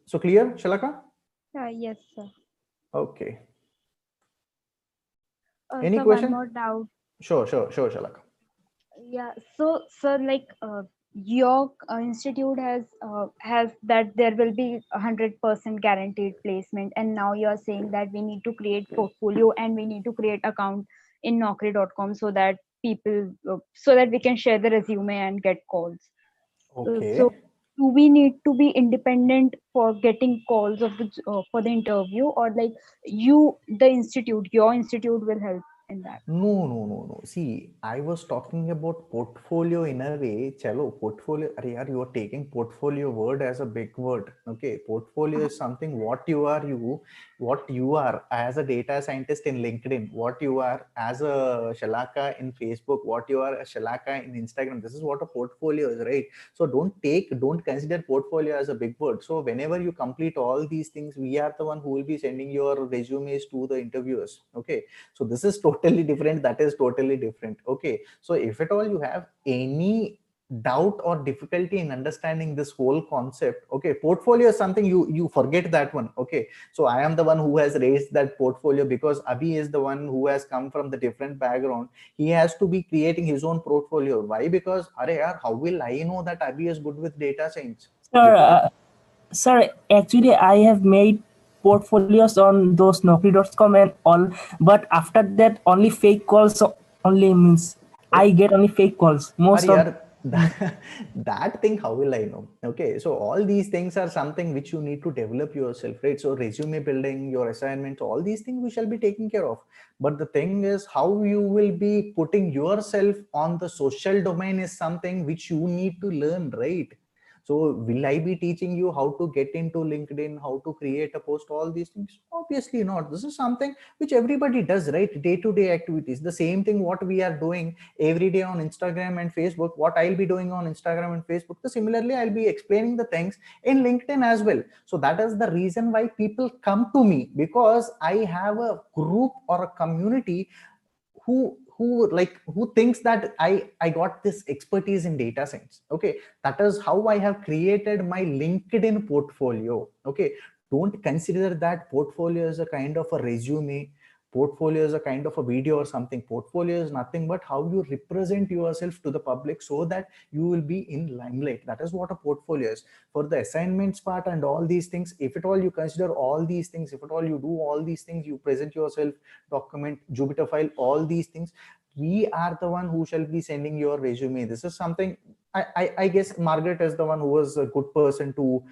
So clear, Shalaka? yes, sir. Okay. Any So one question? more doubt. Sure, Shalaka. Yeah. So, sir, like your institute has that there will be 100% guaranteed placement, and now you are saying that we need to create portfolio and we need to create account in Naukri.com so that people, so that we can share the resume and get calls. So, Okay. do we need to be independent for getting calls of the for the interview, or like you, the institute, your institute will help in that. No. See, I was talking about portfolio in a way. Chalo, portfolio. Are you are taking portfolio word as a big word. Okay, portfolio is something what you are as a data scientist in LinkedIn, what you are as a Shalaka in Facebook, what you are a Shalaka in Instagram. This is what a portfolio is, right? So don't consider portfolio as a big word. So whenever you complete all these things, we are the one who will be sending your resumes to the interviewers. Okay, so this is totally different, that is totally different. Okay, so if at all you have any doubt or difficulty in understanding this whole concept, okay, portfolio is something you forget that one. Okay, so I am the one who has raised that portfolio because Abhi is the one who has come from the different background. He has to be creating his own portfolio. Why? Because how will I know that Abhi is good with data science? Sir, Because sir, actually, I have made portfolios on those Naukri.com and all, but after that, only fake calls only means I oh, get only fake calls. Most of that thing, how will I know? Okay, so all these things are something which you need to develop yourself, right? So resume building, your assignments, all these things we shall be taking care of. But the thing is, how you will be putting yourself on the social domain is something which you need to learn, right? So will I be teaching you how to get into LinkedIn, how to create a post, all these things? Obviously not. This is something which everybody does, right? Day-to-day activities. The same thing what we are doing every day on Instagram and Facebook, what I'll be doing on Instagram and Facebook. So similarly, I'll be explaining the things in LinkedIn as well. So that is the reason why people come to me, because I have a group or a community who thinks that I got this expertise in data science. Okay, that is how I have created my LinkedIn portfolio. Okay, don't consider that portfolio as a kind of a resume, portfolio is a kind of a video or something. Portfolio is nothing but how you represent yourself to the public so that you will be in limelight. That is what a portfolio is. For the assignments part and all these things, if at all you consider all these things, if at all you do all these things, you present yourself, document, Jupyter file, all these things, we are the one who shall be sending your resume. This is something I guess Margaret is the one who was a good person to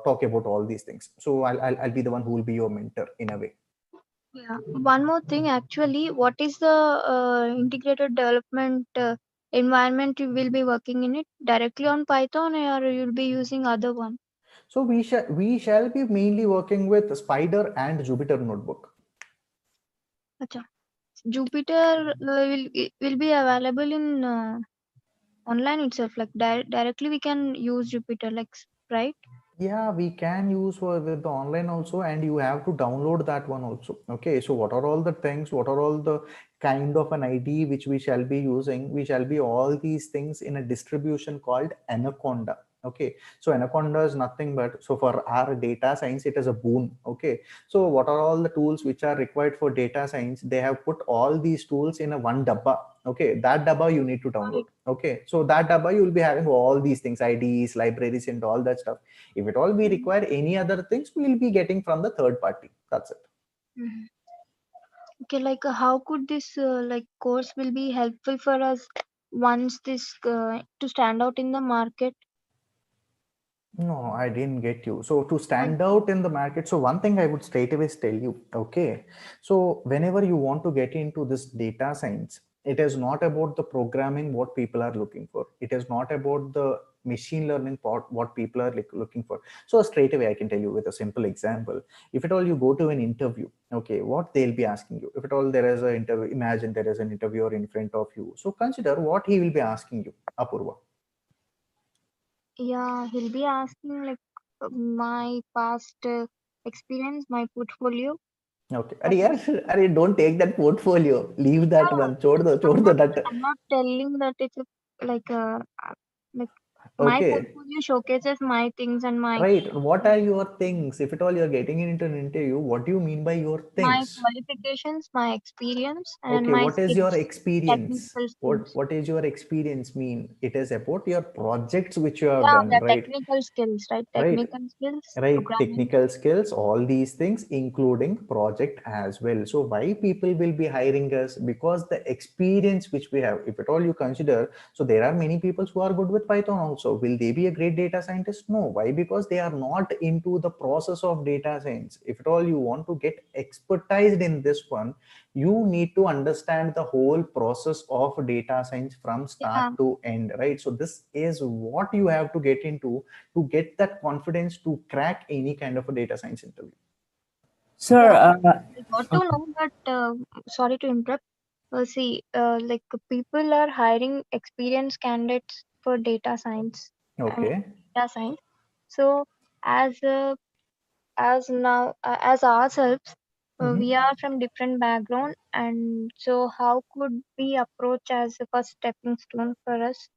talk about all these things. So I'll be the one who will be your mentor in a way. Yeah. One more thing, actually, what is the integrated development environment you will be working in it directly on Python, or you'll be using other one? So we shall be mainly working with Spider and Jupyter Notebook. Acha. Jupyter will be available in online itself, like directly we can use Jupyter, like, right? Yeah, we can use with the online also, and you have to download that one also. Okay, so what are all the things, what are all the kind of an ID which we shall be using? We shall be all these things in a distribution called Anaconda. Okay, so Anaconda is nothing but, so for our data science it is a boon. Okay, so what are all the tools which are required for data science? They have put all these tools in a one dabba. Okay, that dabba you need to download. Okay, so that dabba you will be having all these things, IDs, libraries, and all that stuff. If at all we require any other things, we will be getting from the third party. That's it. Mhm. Okay, like how could this like course will be helpful for us once this to stand out in the market? No, I didn't get you. So to Like, stand out in the market, so one thing I would straight away tell you, okay. So whenever you want to get into this data science, it is not about the programming what people are looking for. It is not about the machine learning part what people are looking for. So straight away I can tell you with a simple example. If at all you go to an interview, okay, what they'll be asking you. If at all there is an interview, imagine there is an interviewer in front of you. So consider what he will be asking you, Apurva. yeah, he'll be asking like my past experience, my portfolio. Okay. That will be, अरे don't take that portfolio. Leave that yeah, one. छोड़ दो that. I'm not telling that it's a, like my Okay. portfolio showcases my things and Right. What are your things? If at all you're getting into an interview, what do you mean by your my things? qualifications, my experience, and Okay. my What is your skills, experience? technical What skills. what is your experience mean? It is about your projects which you have Yeah, done, the right? technical skills, right? Right. Technical skills, Right, programming. technical skills, all these things, including project as well. So why people will be hiring us? Because the experience which we have. If at all you consider, so there are many people who are good with Python also. also. Will they be a great data scientist? No. Why? Because they are not into the process of data science. If at all you want to get expertised in this one, you need to understand the whole process of data science from start Yeah, to end, right? So this is what you have to get into to get that confidence to crack any kind of a data science interview. Sir, yeah. I got to know that. Sorry to interrupt. Like people are hiring experienced candidates for data science. I mean, Okay. data science. So as now as ourselves, Mhm. we are from different background, and so how could we approach as a first stepping stone for us?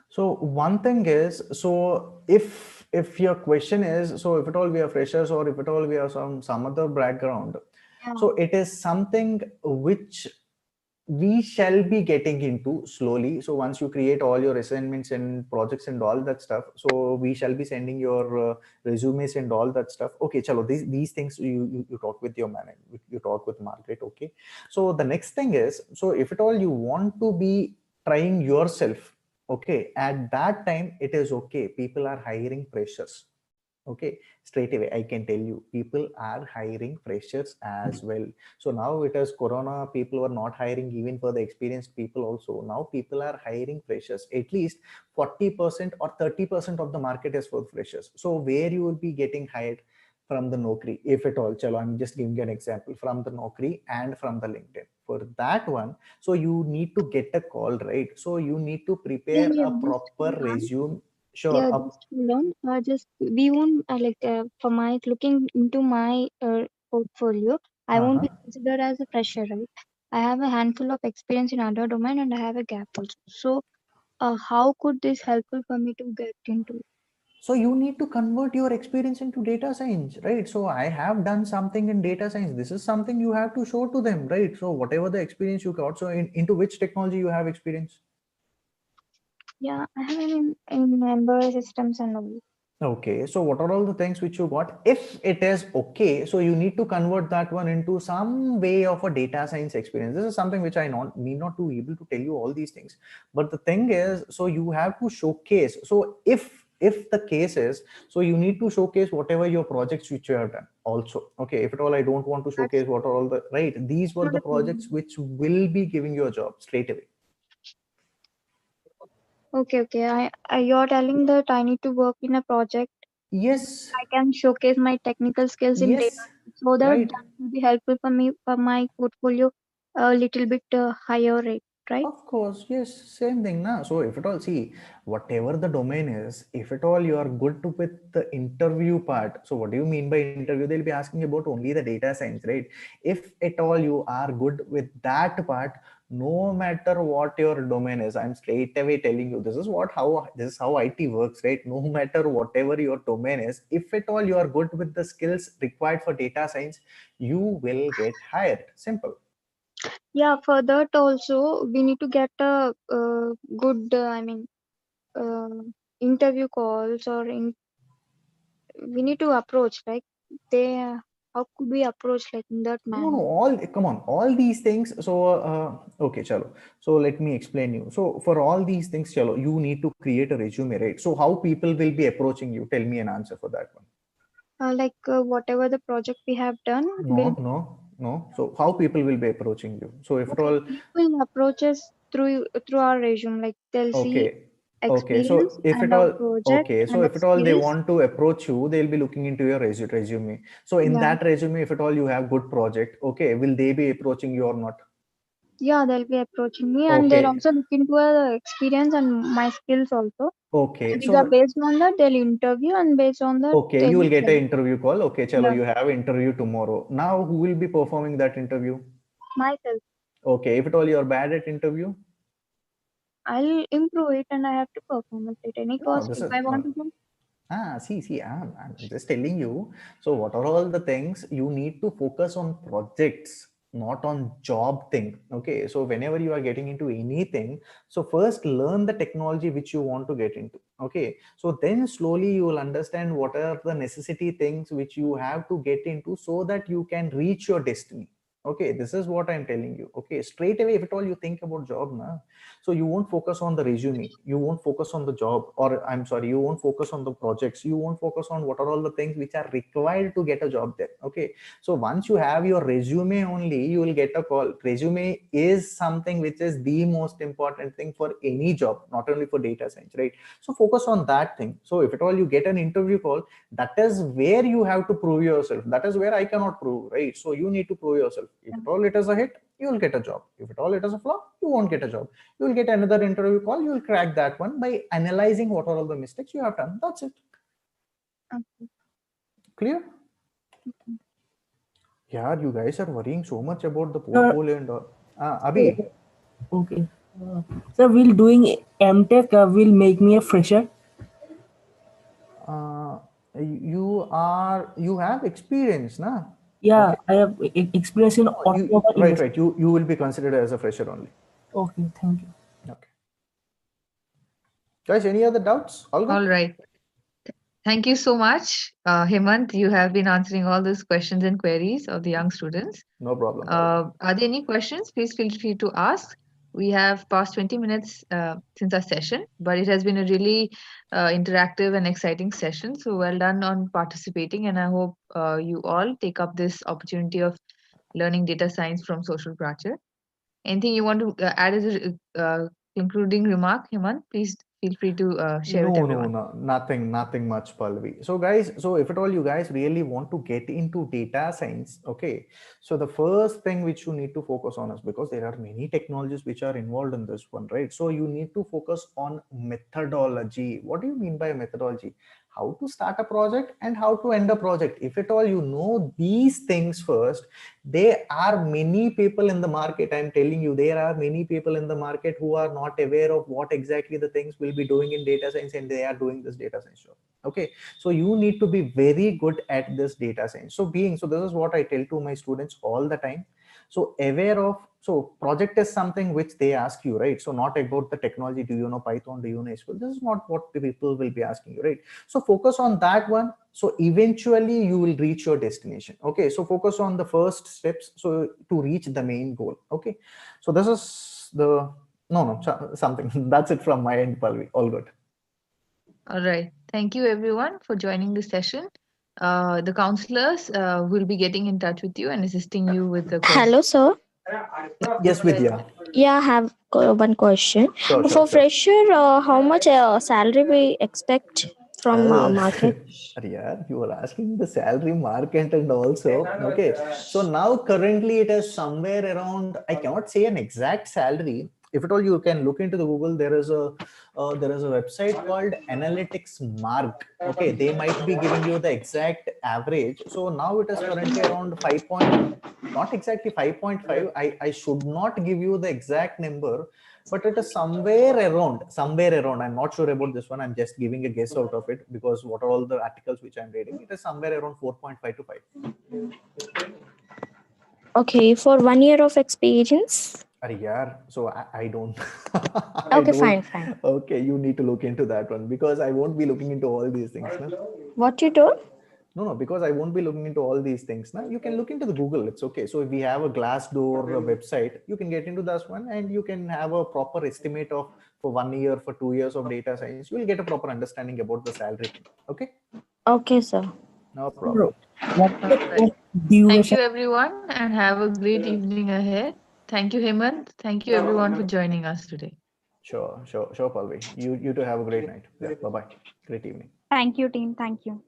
So one thing is, so if your question is, so if at all we are freshers or if at all we are some other background, Yeah, so it is something which we shall be getting into slowly. So once you create all your assignments and projects and all that stuff, so we shall be sending your resumes and all that stuff. Okay, chalo, these things you talk with your manager, you talk with Margaret. Okay, so the next thing is, so if at all you want to be trying yourself, okay, at that time it is okay. People are hiring freshers. Okay, straight away I can tell you, people are hiring freshers as well. So now it is corona, people were not hiring even for the experienced people also. Now people are hiring freshers. At least 40% or 30% of the market is for freshers. So where you will be getting hired from the Naukri, if at all. Chalo, I'm just giving you an example from the Naukri and from the LinkedIn. For that one, so you need to get a call, right? So you need to yeah, prepare yeah. a Just proper hold on. resume. Sure. Yeah, just hold on. Just we won't for my looking into my portfolio. I won't Uh-huh. be considered as a fresher, right? I have a handful of experience in other domain, and I have a gap also. So, how could this helpful for me to get into? So you need to convert your experience into data science, right? So I have done something in data science. This is something you have to show to them, right? So whatever the experience you got, so into which technology you have experience? Yeah, I have in embedded systems and all. Okay, so what are all the things which you got? If it is okay, so you need to convert that one into some way of a data science experience. This is something which I not need not to able to tell you all these things. But the thing is, so you have to showcase. So if the case is, so you need to showcase whatever your projects which you have done also. Okay, if at all I don't want to That's showcase what are all the right, these were not the a projects problem. which will be giving you a job straight away. Okay, okay. You're telling that I need to work in a project. Yes, I can showcase my technical skills in data yes, so that right. that will be helpful for me for my portfolio a little bit higher rate, right? Of course, yes, same thing. Na? So if at all, see, whatever the domain is, if at all you are good to with the interview part, so what do you mean by interview? They'll be asking about only the data science, right? If at all you are good with that part, no matter what your domain is, I'm straight away telling you, this is how IT works, right? No matter whatever your domain is, if at all you are good with the skills required for data science, you will get hired. Simple. Yeah, for that also we need to get a good, uh, interview calls we need to approach like they. How could we approach like in that No, no, manner? all come on, all these things. So, okay, chalo. So let me explain you. So for all these things, chalo, you need to create a resume, right? So how people will be approaching you? Tell me an answer for that one. Whatever the project we have done will No, no, no. So how people will be approaching you? So if at okay. all, People approach us through our resume. Like they'll see okay, okay. experience So if at and our all, project okay. So and our if at all they skills. want to approach you, they'll be looking into your resume. So in Yeah, that resume, if at all you have good project, okay, will they be approaching you or not? yeah, they'll be approaching me, and they'll Okay, also look into our experience and my skills also. okay. And So based on that, they'll interview, and based on that, okay, you they'll will get an select. interview call. Okay, chalo, Yeah, you have interview tomorrow. Now, who will be performing that interview? myself. Okay, if at all you're bad at interview, I'll improve it, and I have to perform it at any no, cost this if is I want no. to go. See, I'm just telling you. So, what are all the things you need to focus on projects, not on job thing. Okay, so whenever you are getting into anything, so first learn the technology which you want to get into. Okay, so then slowly you will understand what are the necessity things which you have to get into so that you can reach your destiny. Okay, this is what I'm telling you. Okay, straight away, if at all you think about job, na, so you won't focus on the resume, you won't focus on the job, or I'm sorry, you won't focus on the projects, you won't focus on what are all the things which are required to get a job there. Okay, so once you have your resume only, you will get a call. Resume is something which is the most important thing for any job, not only for data science, right? So focus on that thing. So if at all you get an interview call, that is where you have to prove yourself. That is where I cannot prove, right? So you need to prove yourself. If at all it is a hit, you will get a job. If at all it is a flop, you won't get a job. You will get another interview call, you will crack that one by analyzing what are all the mistakes you have done. That's it. Okay. Clear? Yeah, you guys are worrying so much about the portfolio and all. Abhi. Okay. So will doing MTech will make me a fresher? You have experience, na? Yeah, Okay. I have experience in automobile industry. Right. You will be considered as a fresher only. Okay, thank you. Okay. Guys, any other doubts? All good? All right. Thank you so much, Hemant. You have been answering all those questions and queries of the young students. No problem. Are there any questions? Please feel free to ask. We have passed 20 minutes since our session, but it has been a really interactive and exciting session. So well done on participating, and I hope you all take up this opportunity of learning data science from Social Prachar. Anything you want to add as a concluding remark, Hemant? Please feel free to share with everyone. No, nothing much, Pallavi. So guys, so if at all you guys really want to get into data science, okay, so the first thing which you need to focus on is, because there are many technologies which are involved in this one, right? So you need to focus on methodology. What do you mean by methodology? How to start a project and how to end a project. If at all you know these things first, there are many people in the market, I'm telling you, there are many people in the market who are not aware of what exactly the things will be doing in data science, and they are doing this data science job. Okay, so you need to be very good at this data science. So this is what I tell to my students all the time. So aware of, so project is something which they ask you, right? So not about the technology, do you know Python, do you know SQL? This is not what the people will be asking you, right? So focus on that one. So eventually you will reach your destination. Okay, so focus on the first steps so to reach the main goal. Okay, so this is the something that's it from my end, Palvi. All good. All right. Thank you, everyone, for joining the session. The counselors will be getting in touch with you and assisting you with the questions. Hello, sir. Yes, Vidya. Yeah, I have one question. Sure. For fresher, how much salary we expect from market? Yeah, you were asking the salary market and also, okay. So now currently it is somewhere around, I cannot say an exact salary. If at all you can look into the Google, there is a website called Analytics Mark. Okay, they might be giving you the exact average. So now it is currently around 5 point, not exactly 5.5. I should not give you the exact number, but it is somewhere around. I'm not sure about this one. I'm just giving a guess out of it, because what are all the articles which I'm reading, it is somewhere around 4.5 to 5. Okay, for 1 year of experience. So I don't. Okay, fine. Okay, you need to look into that one, because I won't be looking into all these things. No? What you told? No, because I won't be looking into all these things. Now you can look into the Google. It's okay. So if we have a Glassdoor website, you can get into that one and you can have a proper estimate of, for 1 year, for 2 years of data science, you will get a proper understanding about the salary thing. Okay. Okay, sir. No problem. Thank you, everyone, and have a great evening ahead. Thank you, Hemant. Thank you, everyone, for joining us today. Sure, Palvi. You too have a great night. Yeah, bye-bye. Great evening. Thank you, team. Thank you.